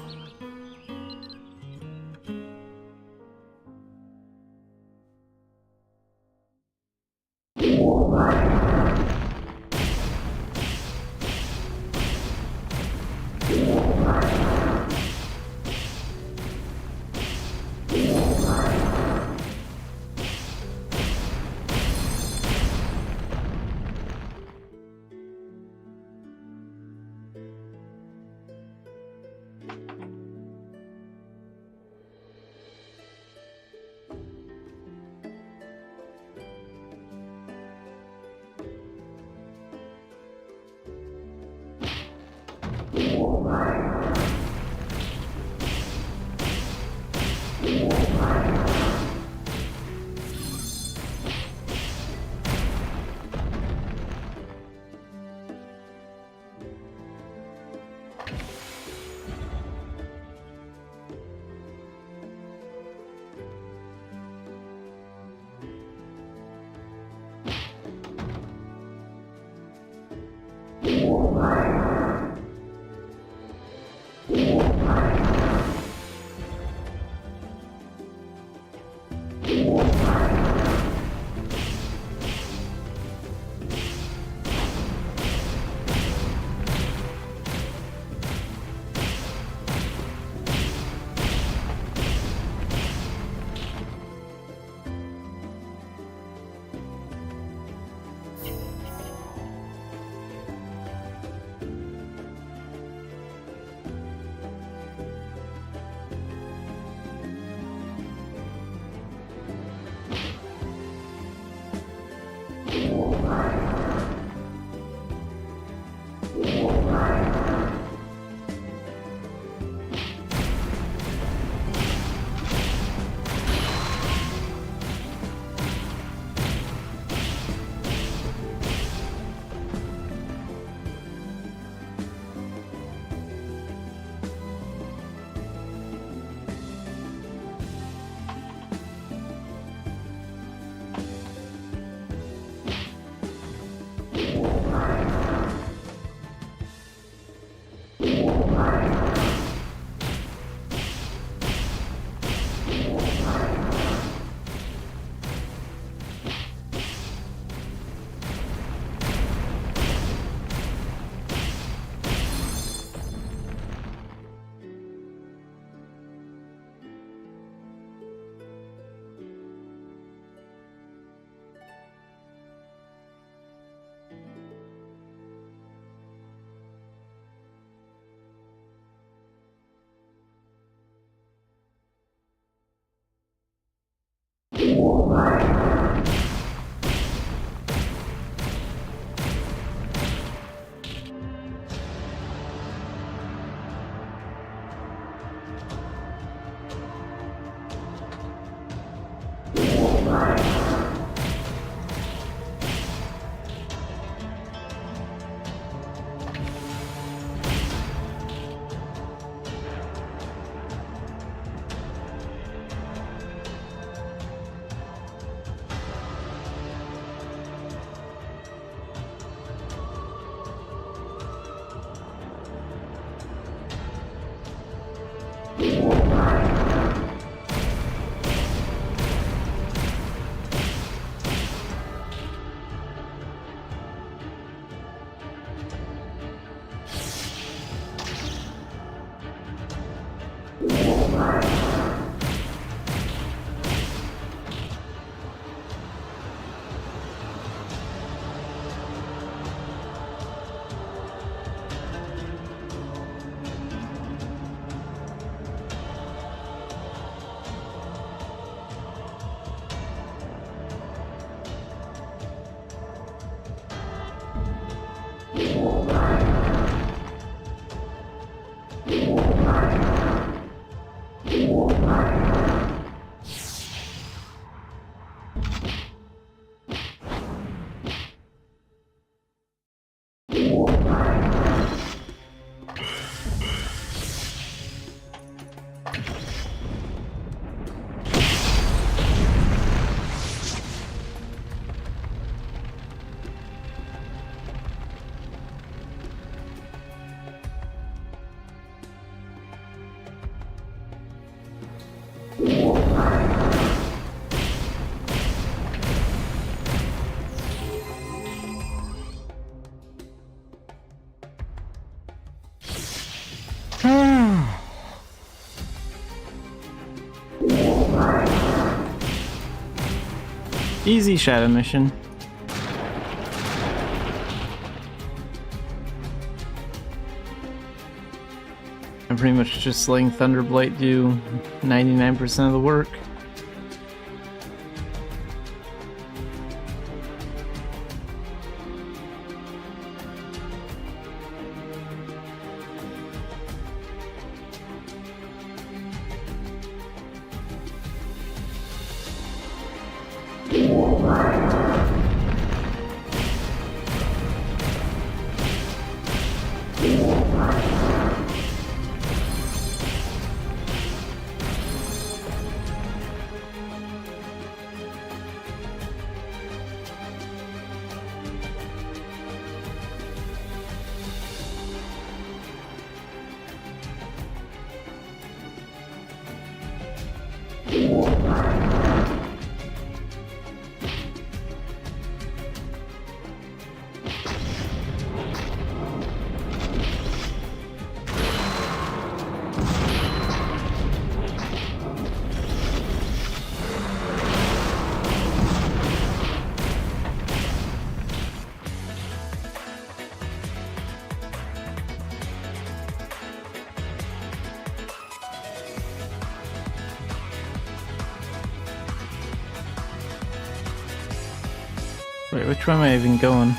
Speaker 1: Easy shadow mission. I'm pretty much just letting Thunderblight do 99% of the work. Wait, which way am I even going?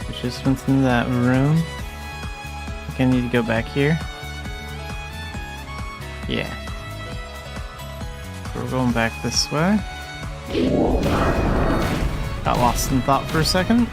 Speaker 1: I just went in that room. I think I need to go back here. Yeah. So we're going back this way. Got lost in thought for a second.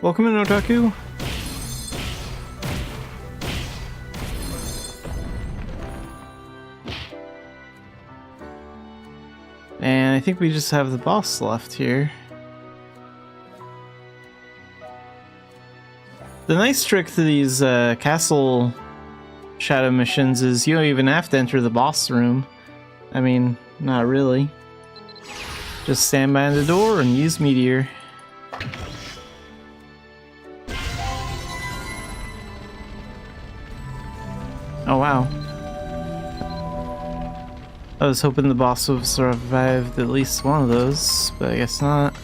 Speaker 1: Welcome in, Otaku. And I think we just have the boss left here. The nice trick to these castle shadow missions is you don't even have to enter the boss room. I mean, not really. Just stand by the door and use Meteor. Oh wow. I was hoping the boss would have survived at least one of those, but I guess not.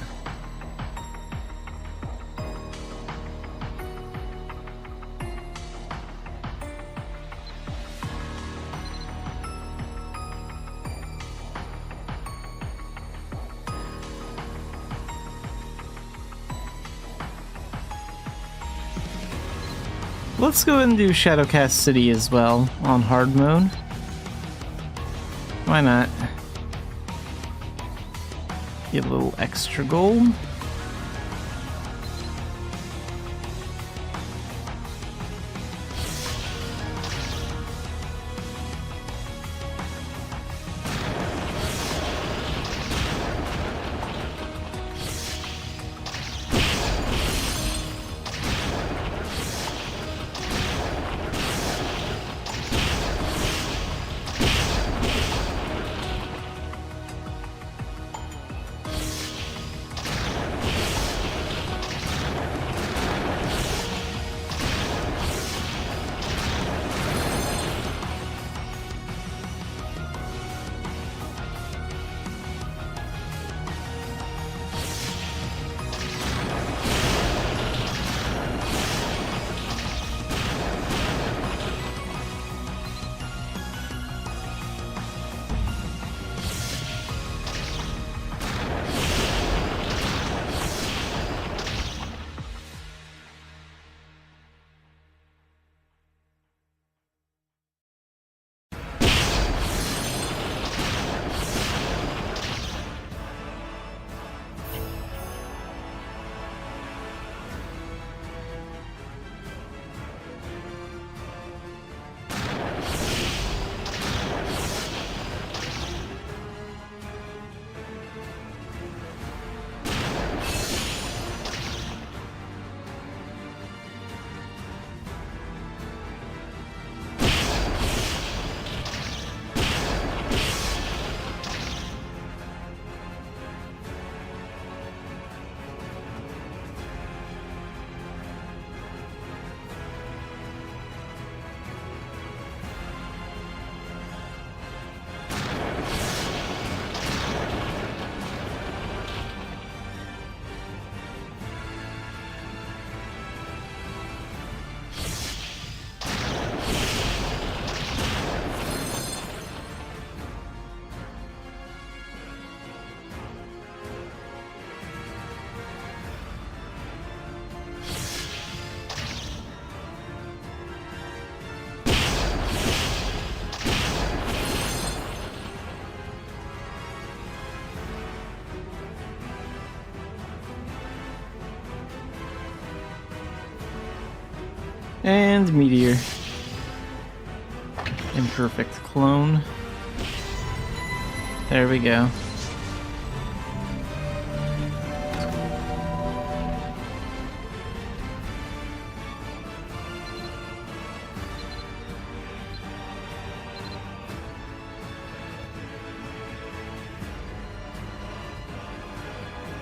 Speaker 1: Let's go ahead and do Shadowcast City as well on hard mode. Why not? Get a little extra gold. And Meteor. Imperfect clone. There we go.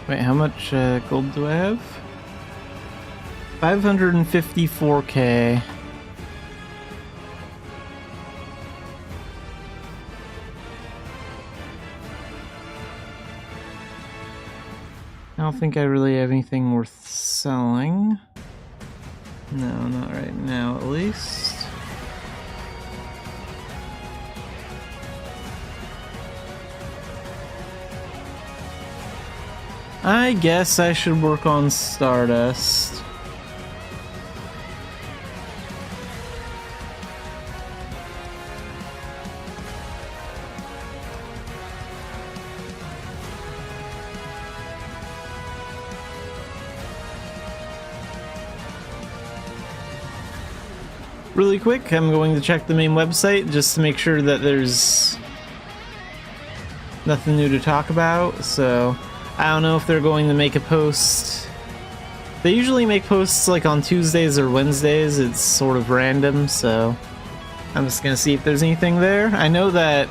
Speaker 1: Wait, how much gold do I have? 554k. I don't think I really have anything worth selling. No, not right now at least. I guess I should work on Stardust. Really quick, I'm going to check the main website just to make sure that there's nothing new to talk about. So I don't know if they're going to make a post. They usually make posts like on Tuesdays or Wednesdays. It's sort of random, so I'm just gonna see if there's anything there. I know that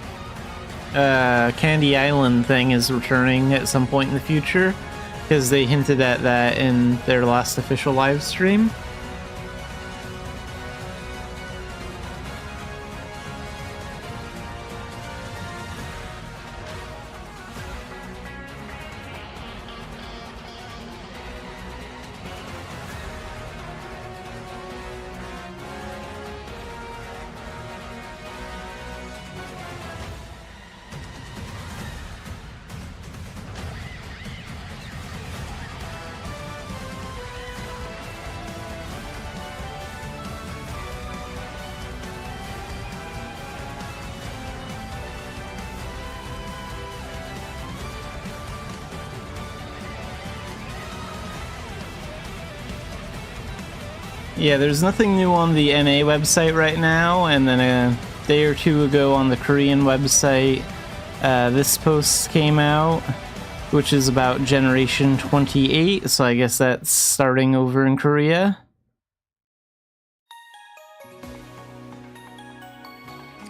Speaker 1: Candy Island thing is returning at some point in the future, because they hinted at that in their last official live stream. Yeah, there's nothing new on the NA website right now, and then a day or two ago on the Korean website, this post came out, which is about Generation 28, so I guess that's starting over in Korea.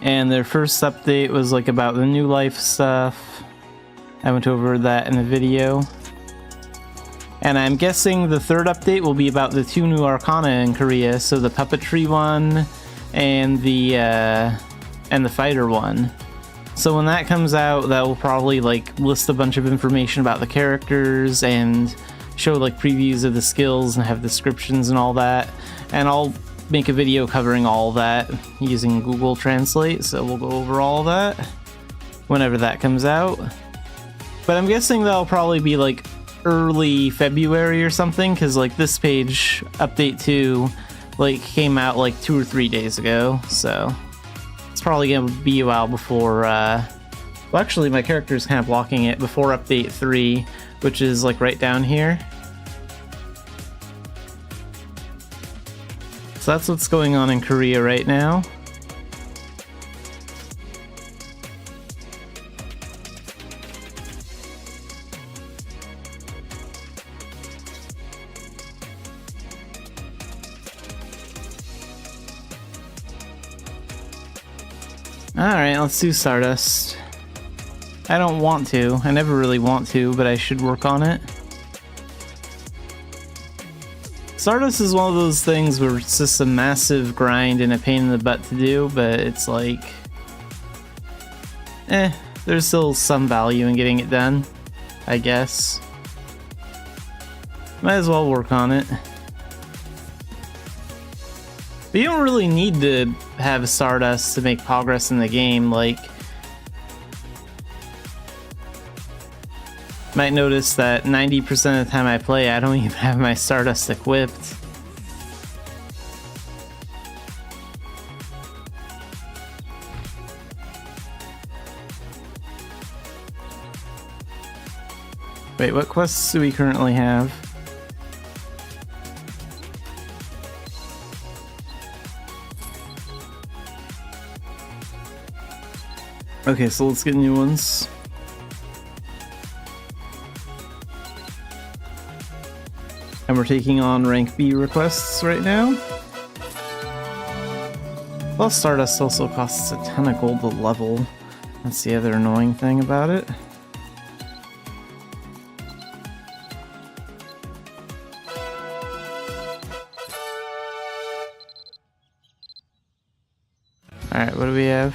Speaker 1: And their first update was like about the new life stuff. I went over that in a video. And I'm guessing the third update will be about the 2 new Arcana in Korea, so the puppetry one and the fighter one. So when that comes out, that will probably like list a bunch of information about the characters and show like previews of the skills and have descriptions and all that. And I'll make a video covering all that using Google Translate, so we'll go over all that whenever that comes out. But I'm guessing that'll probably be like early February or something, because like this page update 2 like came out like 2 or 3 days ago, so it's probably gonna be a while before well, actually my character's kind of blocking it, before update 3, which is like right down here. So that's what's going on in Korea right now. Alright, let's do Stardust. I don't want to. I never really want to, but I should work on it. Stardust is one of those things where it's just a massive grind and a pain in the butt to do, but it's like... there's still some value in getting it done, I guess. Might as well work on it. But you don't really need to have Stardust to make progress in the game, like... Might notice that 90% of the time I play, I don't even have my Stardust equipped. Wait, what quests do we currently have? Okay, so let's get new ones. And we're taking on rank B requests right now. Well, Stardust also costs a ton of gold to level. That's the other annoying thing about it. Alright, what do we have?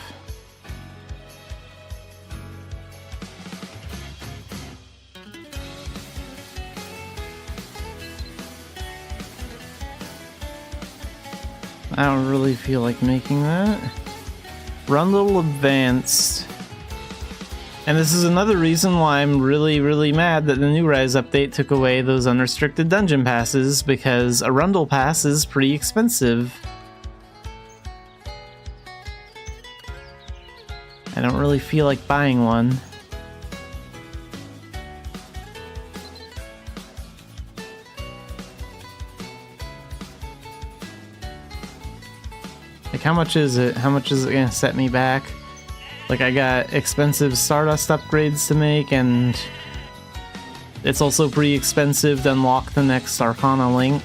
Speaker 1: I don't really feel like making that. Rundle Advanced. And this is another reason why I'm really mad that the New Rise update took away those unrestricted dungeon passes, because a Rundle pass is pretty expensive. I don't really feel like buying one. Like, how much is it? How much is it gonna set me back? Like, I got expensive Stardust upgrades to make, and it's also pretty expensive to unlock the next Arcana link.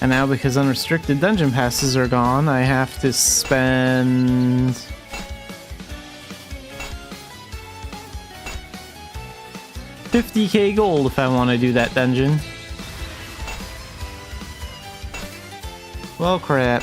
Speaker 1: And now, because unrestricted dungeon passes are gone, I have to spend... $50k gold if I want to do that dungeon. Well, crap.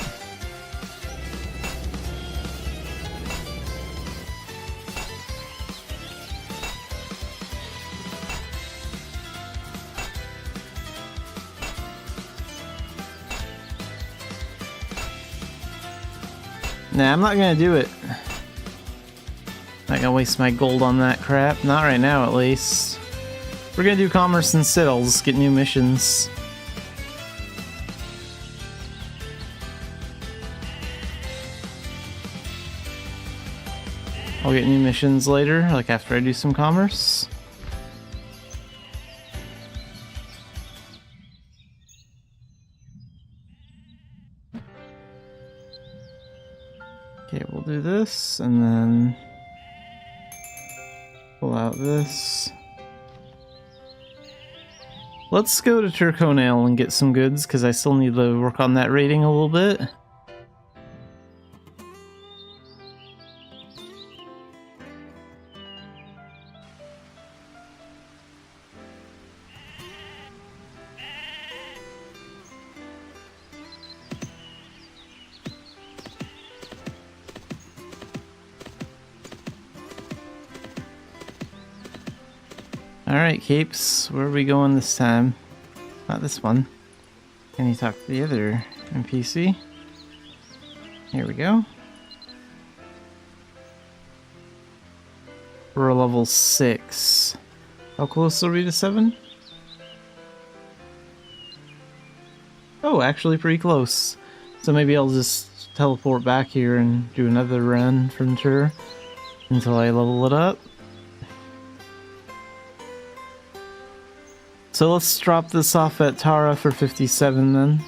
Speaker 1: Nah, I'm not gonna do it. Not gonna waste my gold on that crap. Not right now, at least. We're gonna do commerce instead. I'll just get new missions. I'll get new missions later, like after I do some commerce. Okay, we'll do this, and then pull out this. Let's go to Turconail and get some goods, because I still need to work on that rating a little bit. Alright, Capes, where are we going this time? Not this one. Can you talk to the other NPC? Here we go. We're level 6. How close are we to 7? Oh, actually pretty close. So maybe I'll just teleport back here and do another run from Tur until I level it up. So let's drop this off at Tara for 57 then.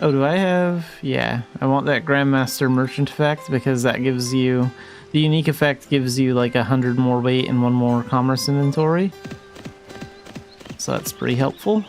Speaker 1: Oh, do I have... Yeah, I want that Grandmaster Merchant effect because that gives you... The unique effect gives you like 100 more weight and 1 more commerce inventory. So that's pretty helpful.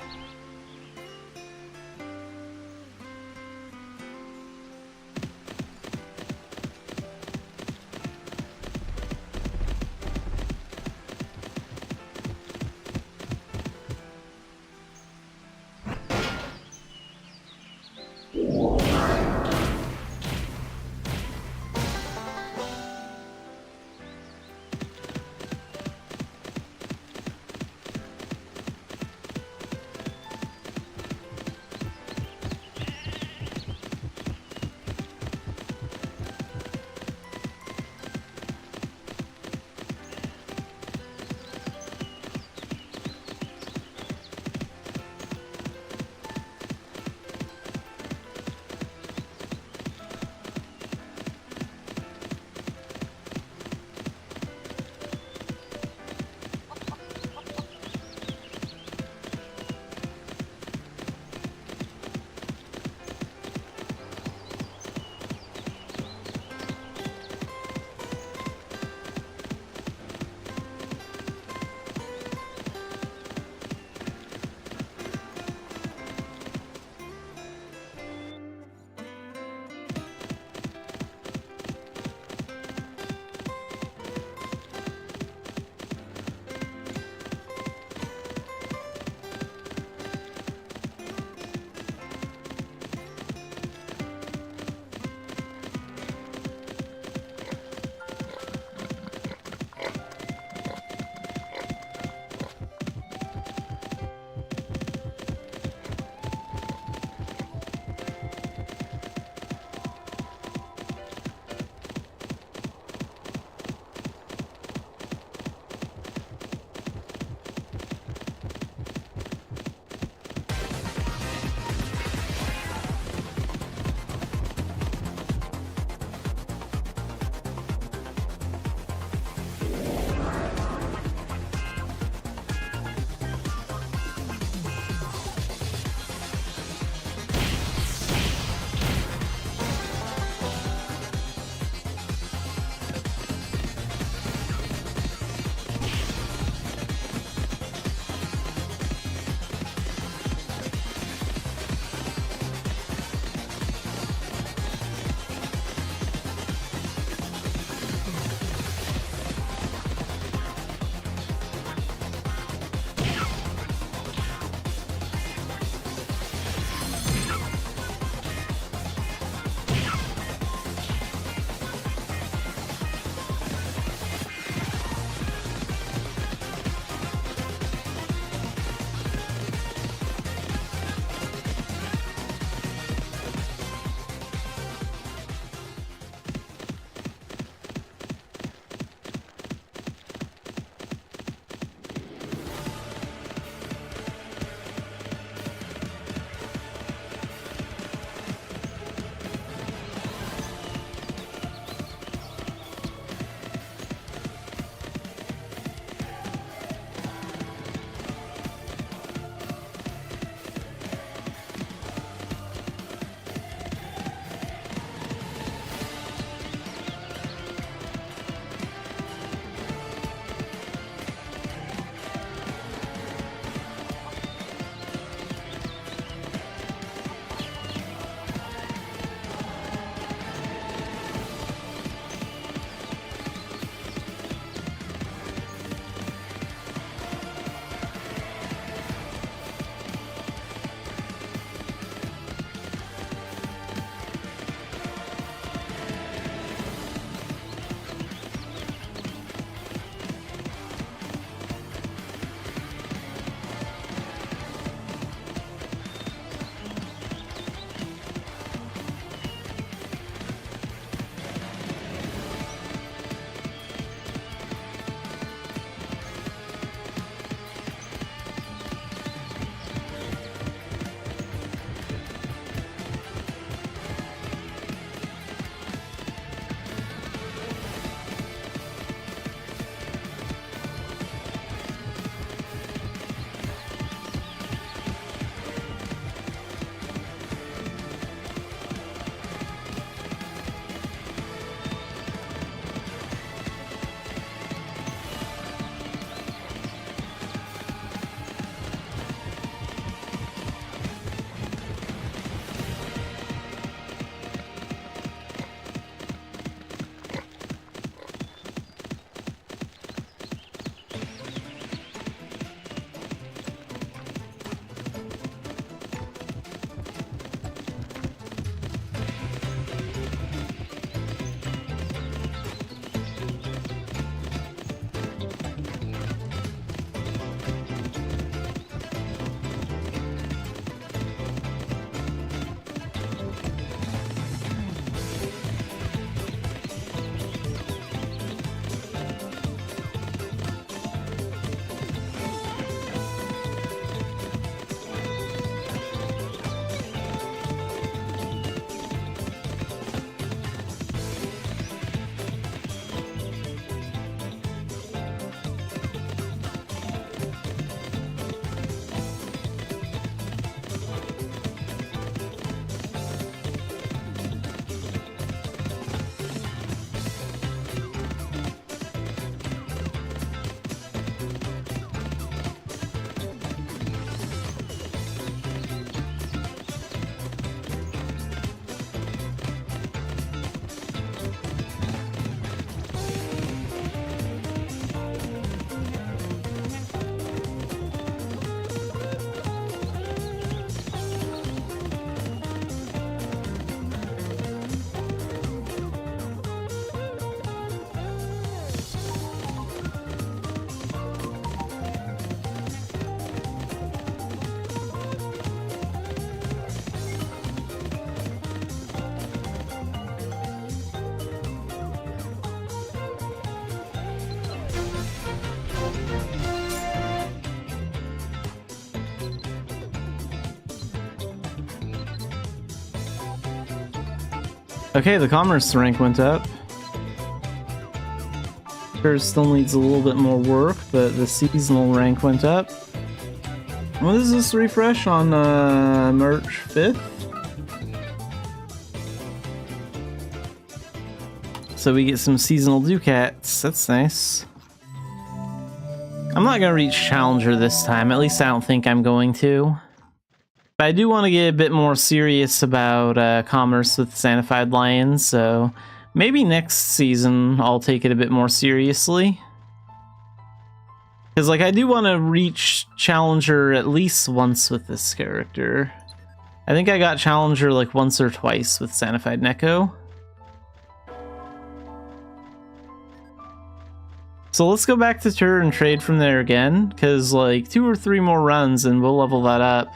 Speaker 1: Okay, the commerce rank went up. Sure, still needs a little bit more work, but the seasonal rank went up. When does this refresh? On March 5th? So we get some seasonal ducats. That's nice. I'm not gonna reach Challenger this time. At least I don't think I'm going to. But I do want to get a bit more serious about commerce with Xanafiedlion, so maybe next season I'll take it a bit more seriously. Because, like, I do want to reach Challenger at least once with this character. I think I got Challenger, like, once or twice with Xanafied Neko. So let's go back to Tur and trade from there again, because, like, 2 or 3 more runs and we'll level that up.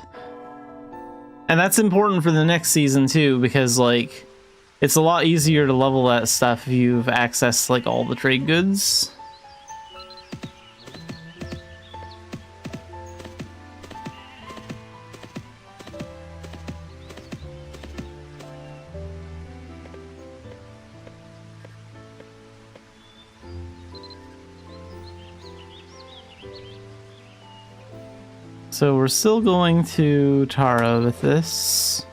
Speaker 1: And that's important for the next season, too, because, like, it's a lot easier to level that stuff if you've accessed, like, all the trade goods. So we're still going to Tara with this.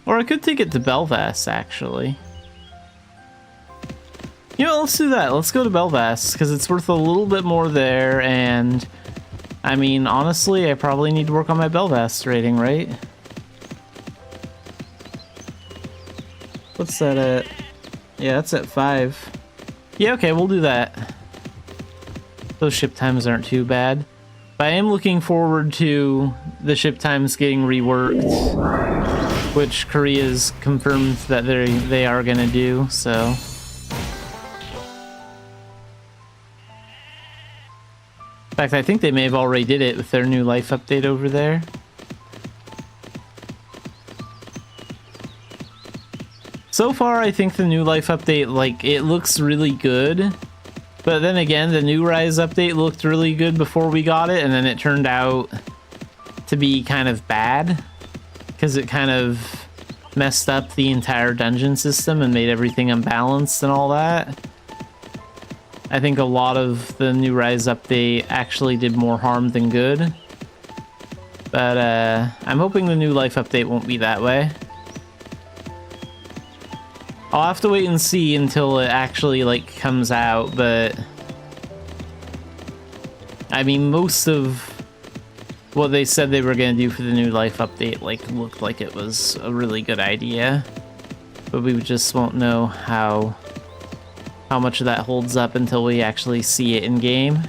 Speaker 1: Or I could take it to Belvast, actually. You know, let's do that. Let's go to Belvast, because it's worth a little bit more there, and... I mean, honestly, I probably need to work on my Belvast rating, right? What's that at? Yeah, that's at 5. Yeah, okay, we'll do that. Those ship times aren't too bad. But I am looking forward to the ship times getting reworked, which Korea's confirmed that they are gonna do, so. In fact, I think they may have already did it with their new life update over there. So far, I think the new life update, like, it looks really good. But then again, the new Rise update looked really good before we got it, and then it turned out to be kind of bad. Because it kind of messed up the entire dungeon system and made everything unbalanced and all that. I think a lot of the new Rise update actually did more harm than good. But I'm hoping the new life update won't be that way. I'll have to wait and see until it actually, like, comes out, but... I mean, most of what they said they were gonna do for the new life update, like, looked like it was a really good idea. But we just won't know how much of that holds up until we actually see it in-game.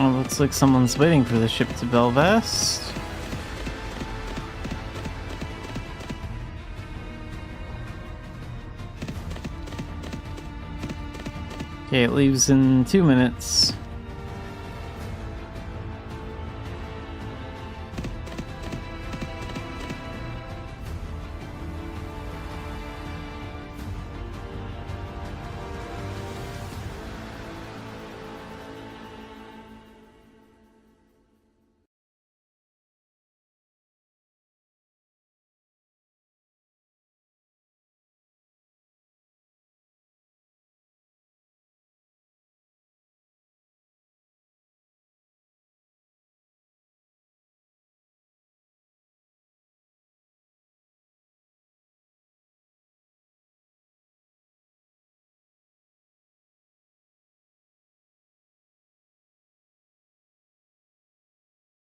Speaker 1: Oh, looks like someone's waiting for the ship to Belfast. Okay, it leaves in 2 minutes.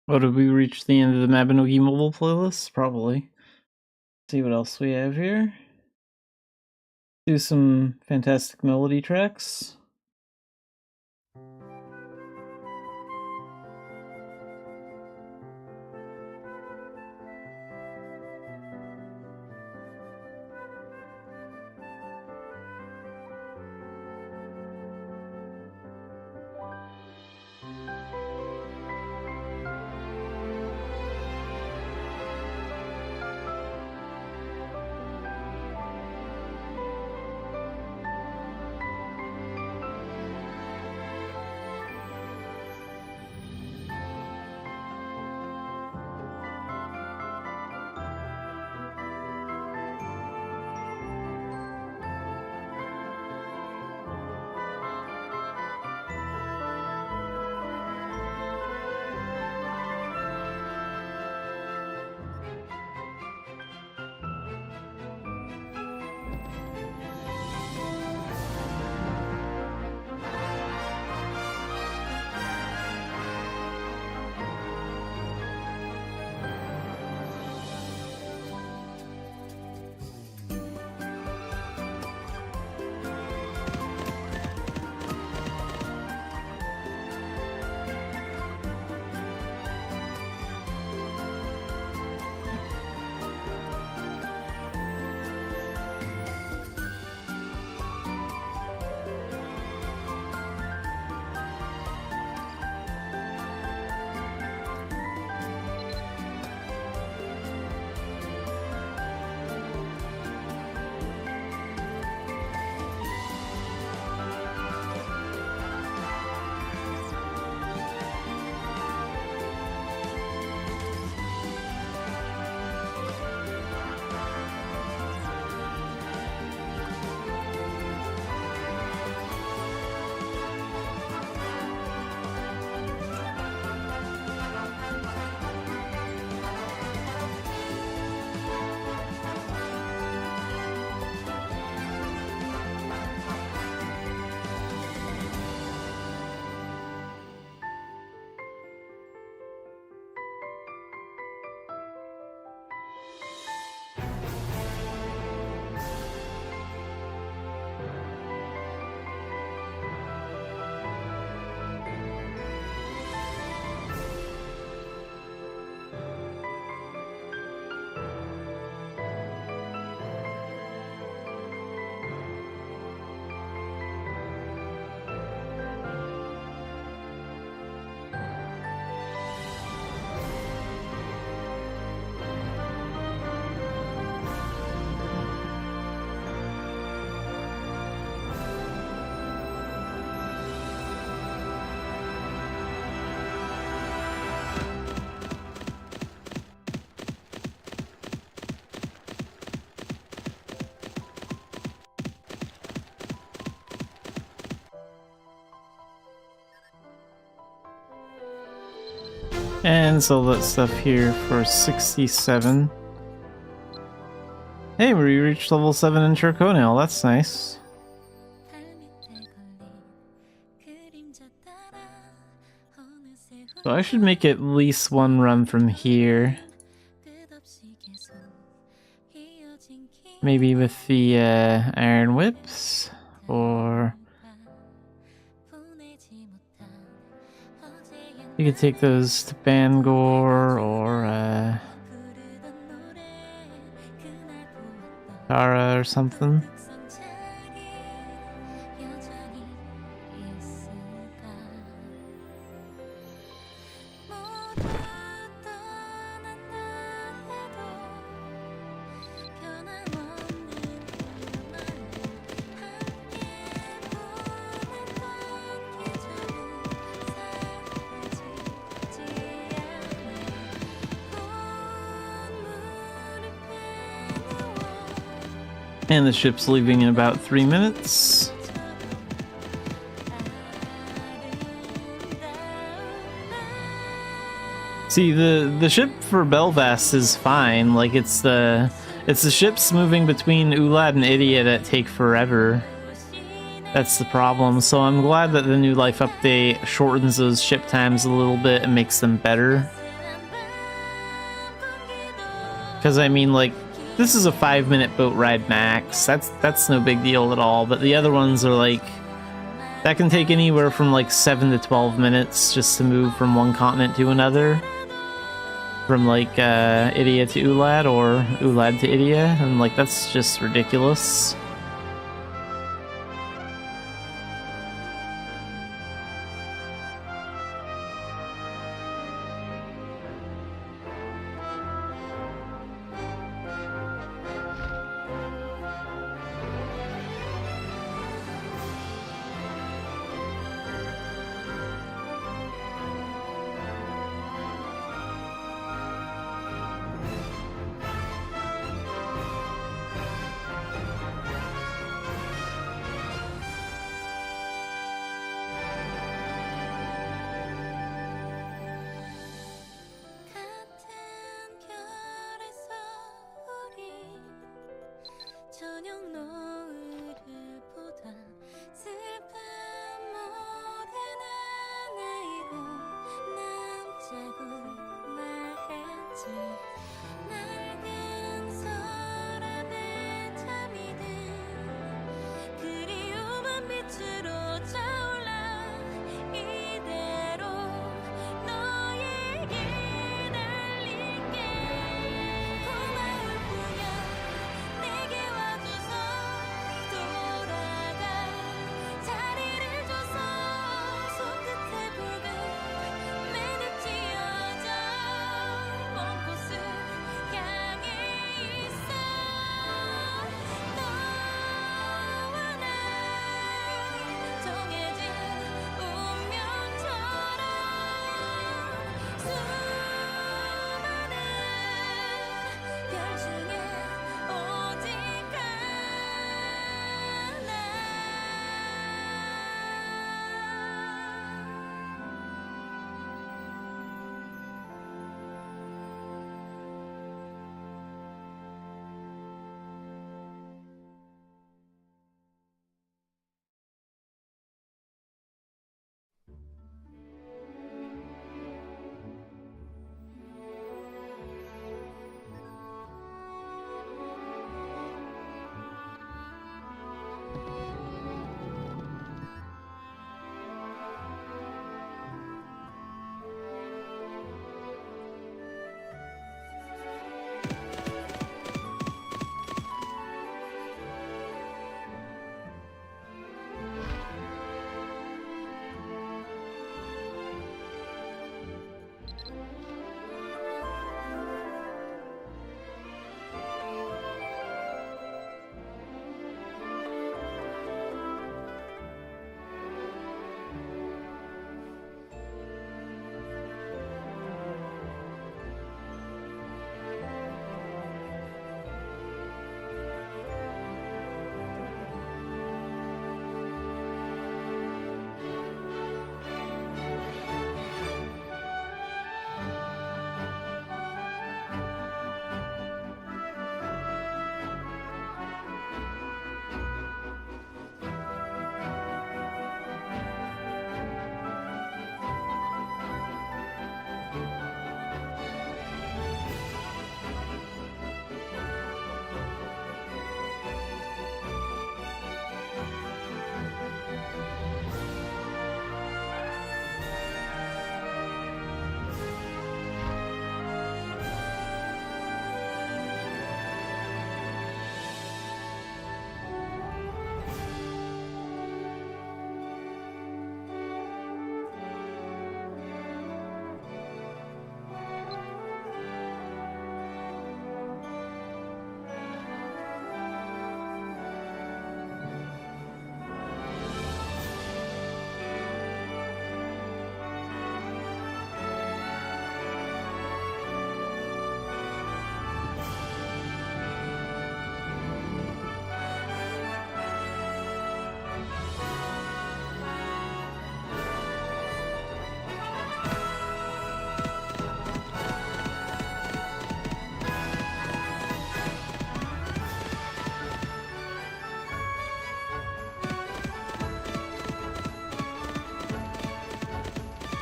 Speaker 1: Oh, did we reach the end of the Mabinogi mobile playlist? Probably. See what else we have here. Do some fantastic melody tracks. And sell that stuff here for 67. Hey, we reached level 7 in Charcoal. That's nice. So I should make at least one run from here. Maybe with the iron whips, or... We could take those to Bangor or Tara or something. And the ship's leaving in about 3 minutes. See, the ship for Belfast is fine. Like, it's the ships moving between Ulad and Idia that take forever. That's the problem. So I'm glad that the New Life update shortens those ship times a little bit and makes them better. Because, I mean, like, this is a 5-minute boat ride max. That's no big deal at all. But the other ones are like, that can take anywhere from like 7 to 12 minutes just to move from one continent to another. From like Idia to Ulad or Ulad to Idia, and like that's just ridiculous.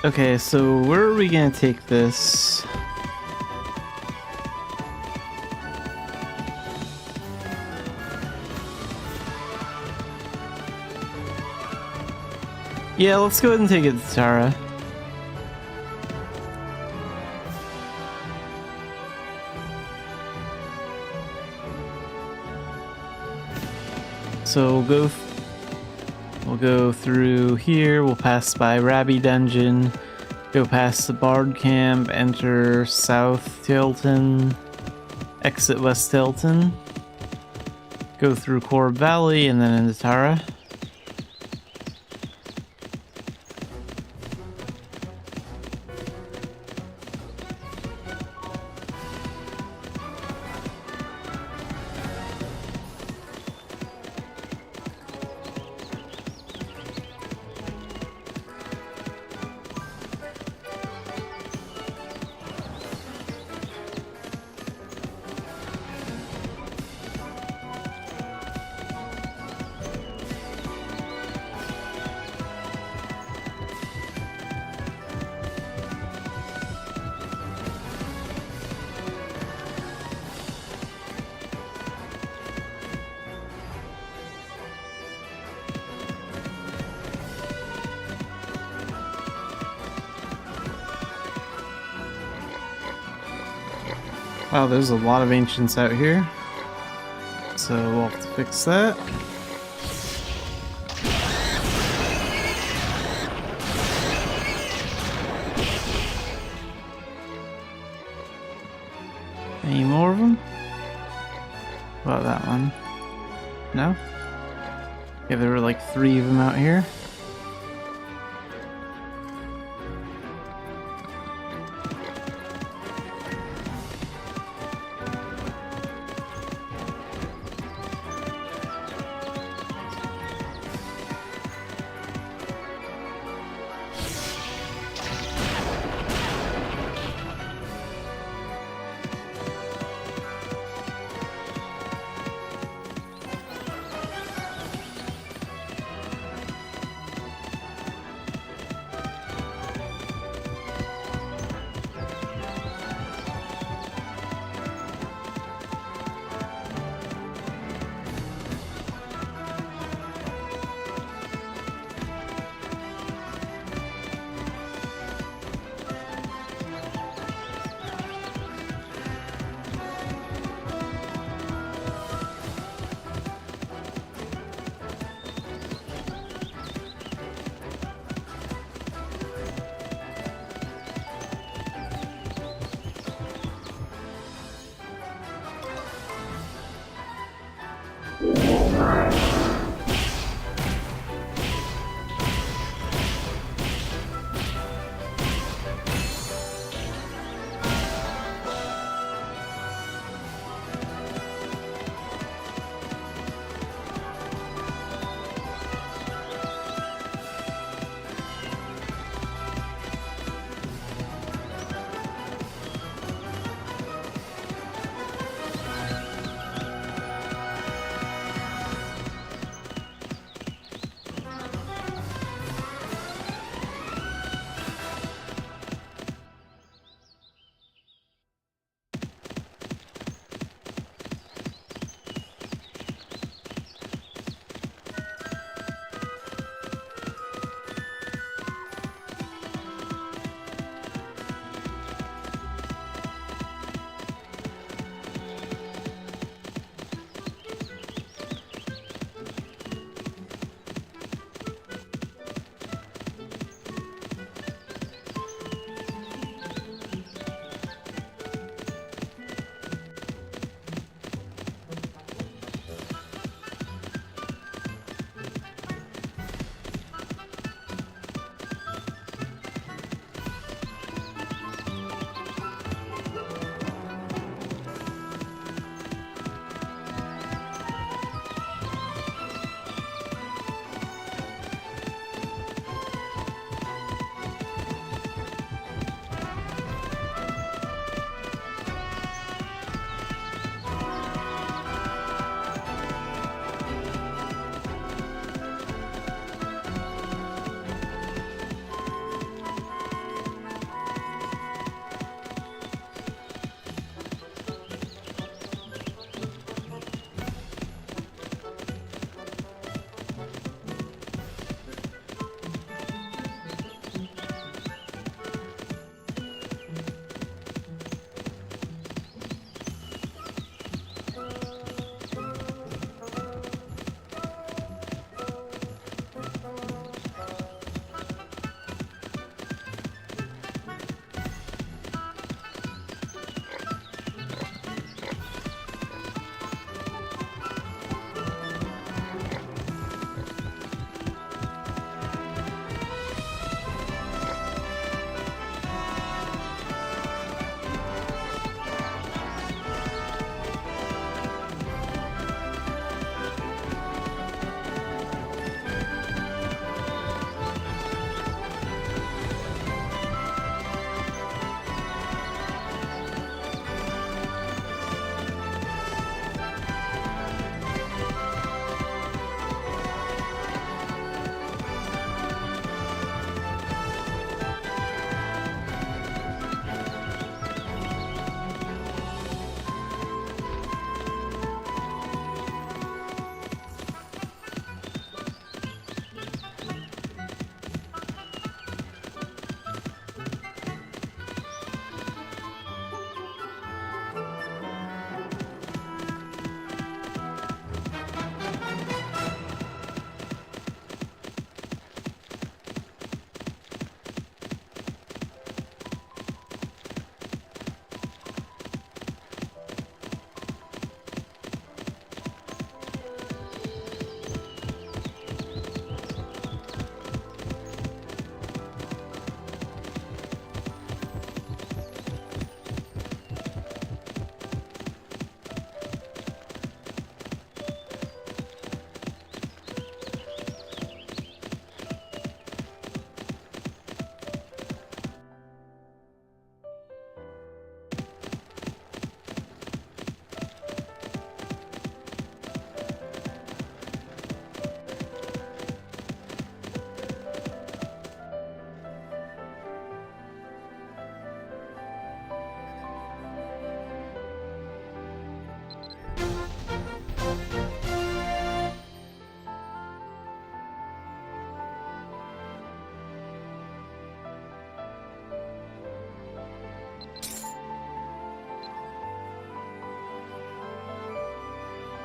Speaker 1: Okay, so where are we gonna take this? Yeah, let's go ahead and take it to Tara. So we'll go through here, we'll pass by Rabby Dungeon, go past the Bard Camp, enter South Tilton, exit West Tilton, go through Corb Valley, and then into Tara. Wow, there's a lot of ancients out here. So we'll have to fix that. Any more of them? What about that one? No? Yeah, there were like 3 of them out here.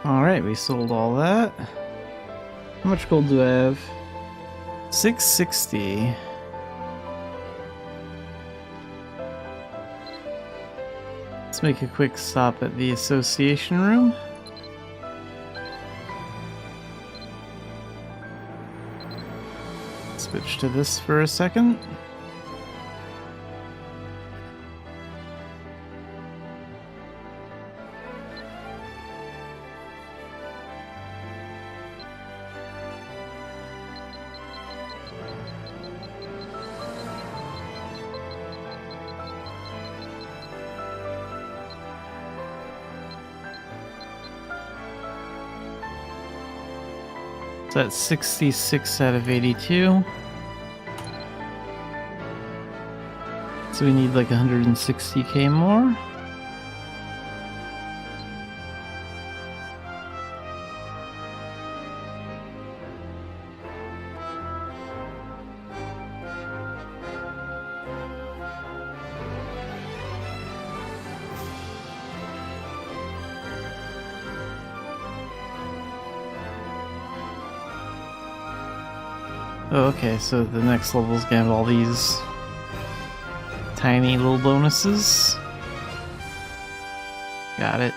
Speaker 1: Alright, we sold all that. How much gold do I have? 660. Let's make a quick stop at the association room. Switch to this for a second. So that's 66 out of 82. So we need like 160k more. Oh, okay, so the next level's gonna have all these tiny little bonuses. Got it.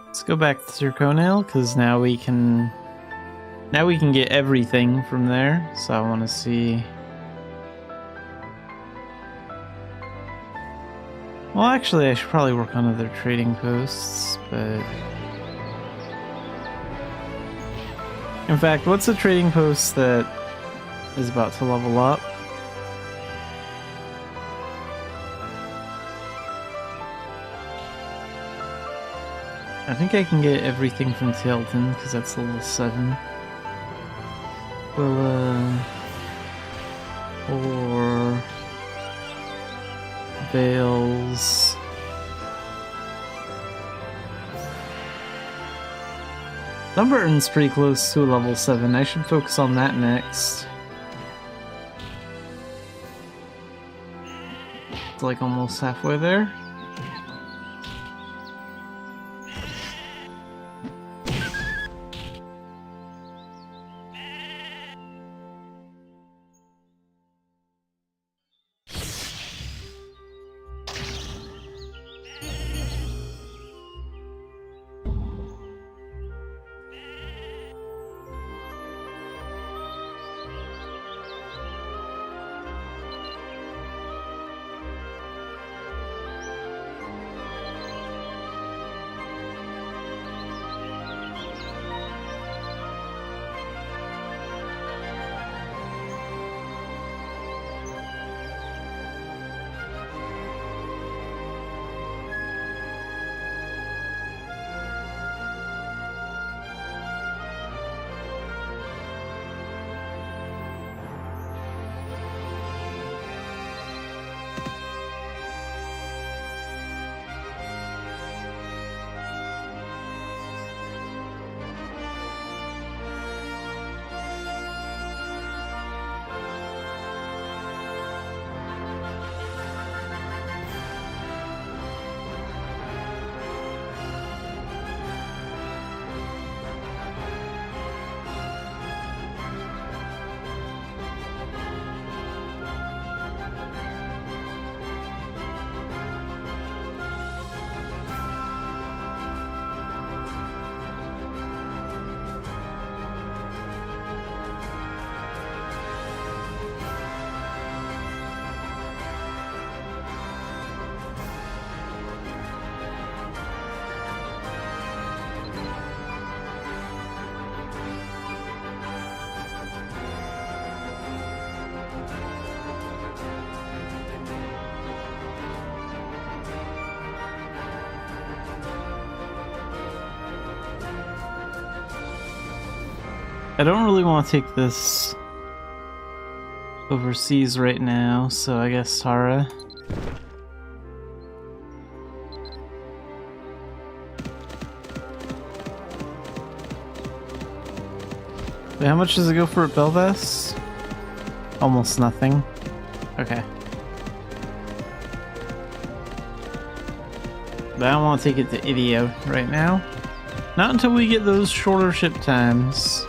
Speaker 1: Let's go back to Zirconale, because now we can get everything from there. So I want to see. Well, actually, I should probably work on other trading posts, but in fact, what's a trading post that is about to level up? I think I can get everything from Tailton, because that's level 7. Well, or Veils. Dunbarton's pretty close to a level 7. I should focus on that next. It's like almost halfway there. I don't really want to take this overseas right now, so I guess Tara. Wait, how much does it go for at Belvast? Almost nothing. Okay. But I don't want to take it to Idio right now. Not until we get those shorter ship times.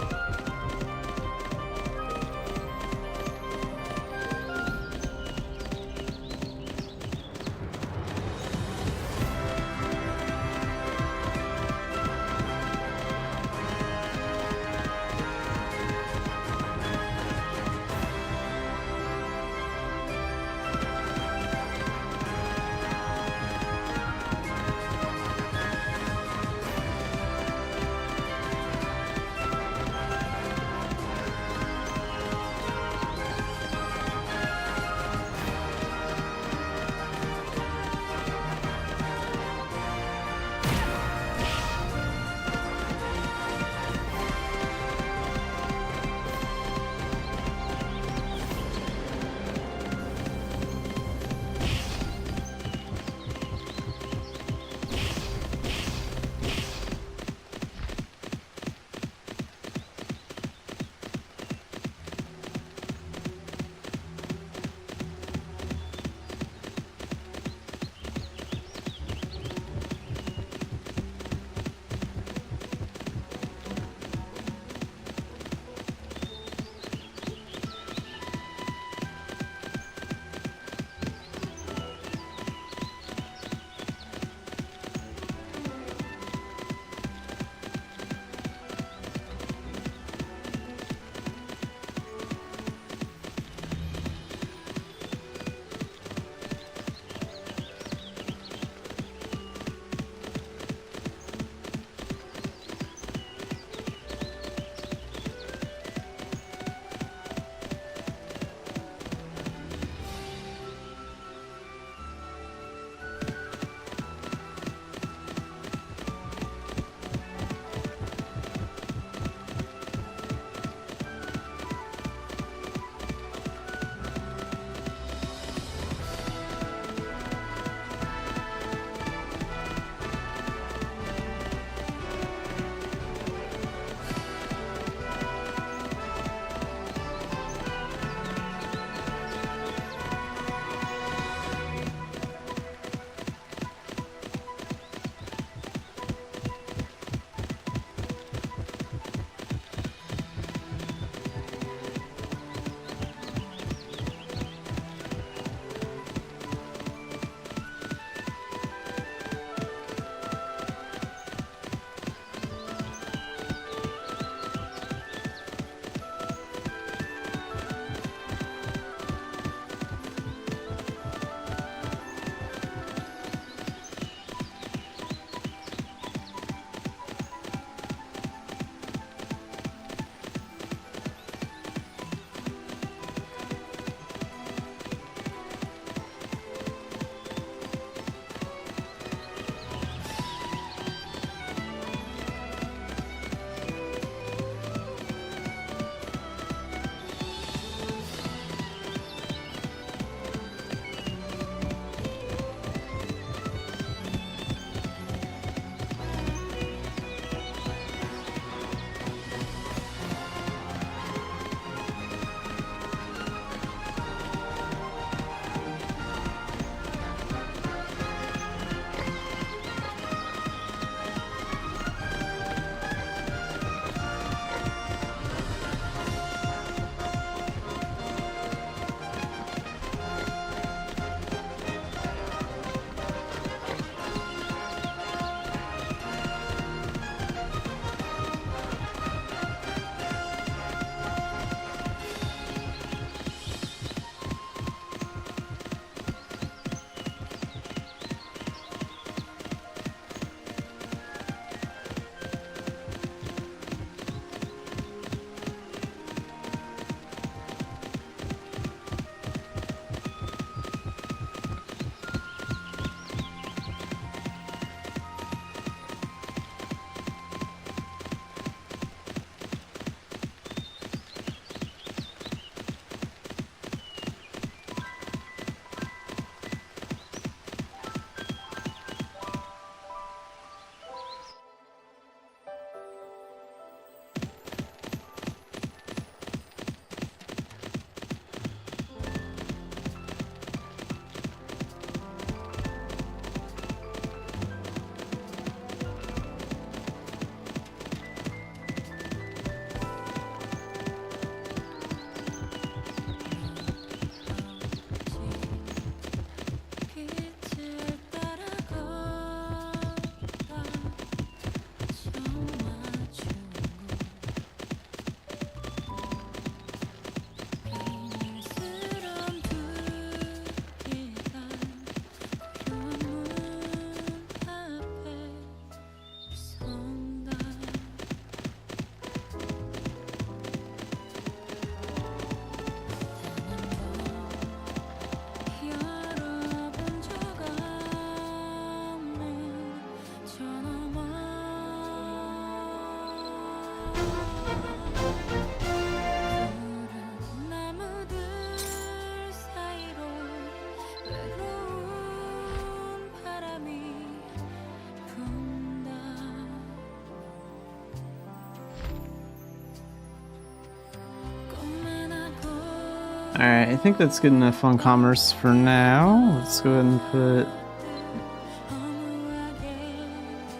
Speaker 1: Alright, I think that's good enough on commerce for now. Let's go ahead and put...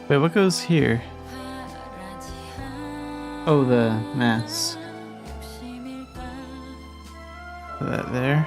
Speaker 1: Wait, what goes here? Oh, the mask. Put that there.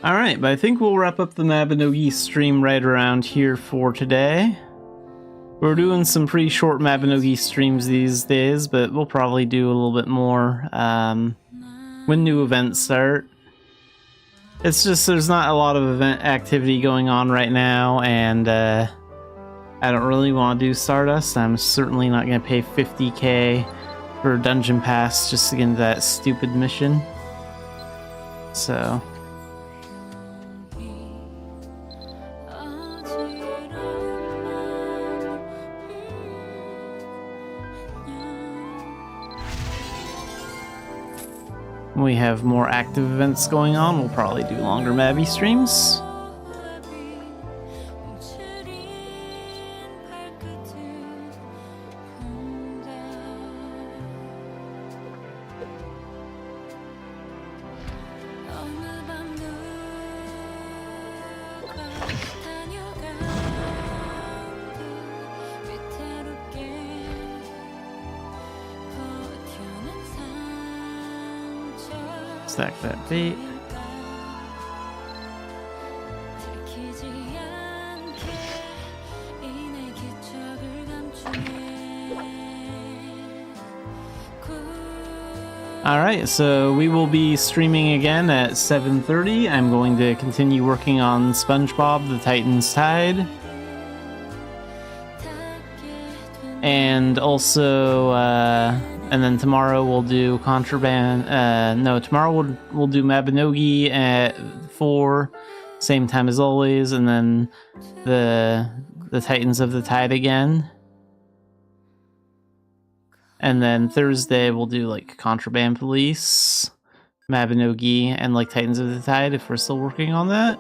Speaker 1: Alright, but I think we'll wrap up the Mabinogi stream right around here for today. We're doing some pretty short Mabinogi streams these days, but we'll probably do a little bit more when new events start. It's just there's not a lot of event activity going on right now, and I don't really want to do Stardust. I'm certainly not going to pay 50k for a Dungeon Pass just to get into that stupid mission. So... when we have more active events going on, we'll probably do longer Mabby streams. Stack that bait. Alright, so we will be streaming again at 7:30. I'm going to continue working on SpongeBob the Titan's Tide. And also, and then tomorrow we'll do Contraband. No, tomorrow we'll do Mabinogi at 4, same time as always, and then the Titans of the Tide again. And then Thursday we'll do like Contraband Police, Mabinogi, and like Titans of the Tide if we're still working on that.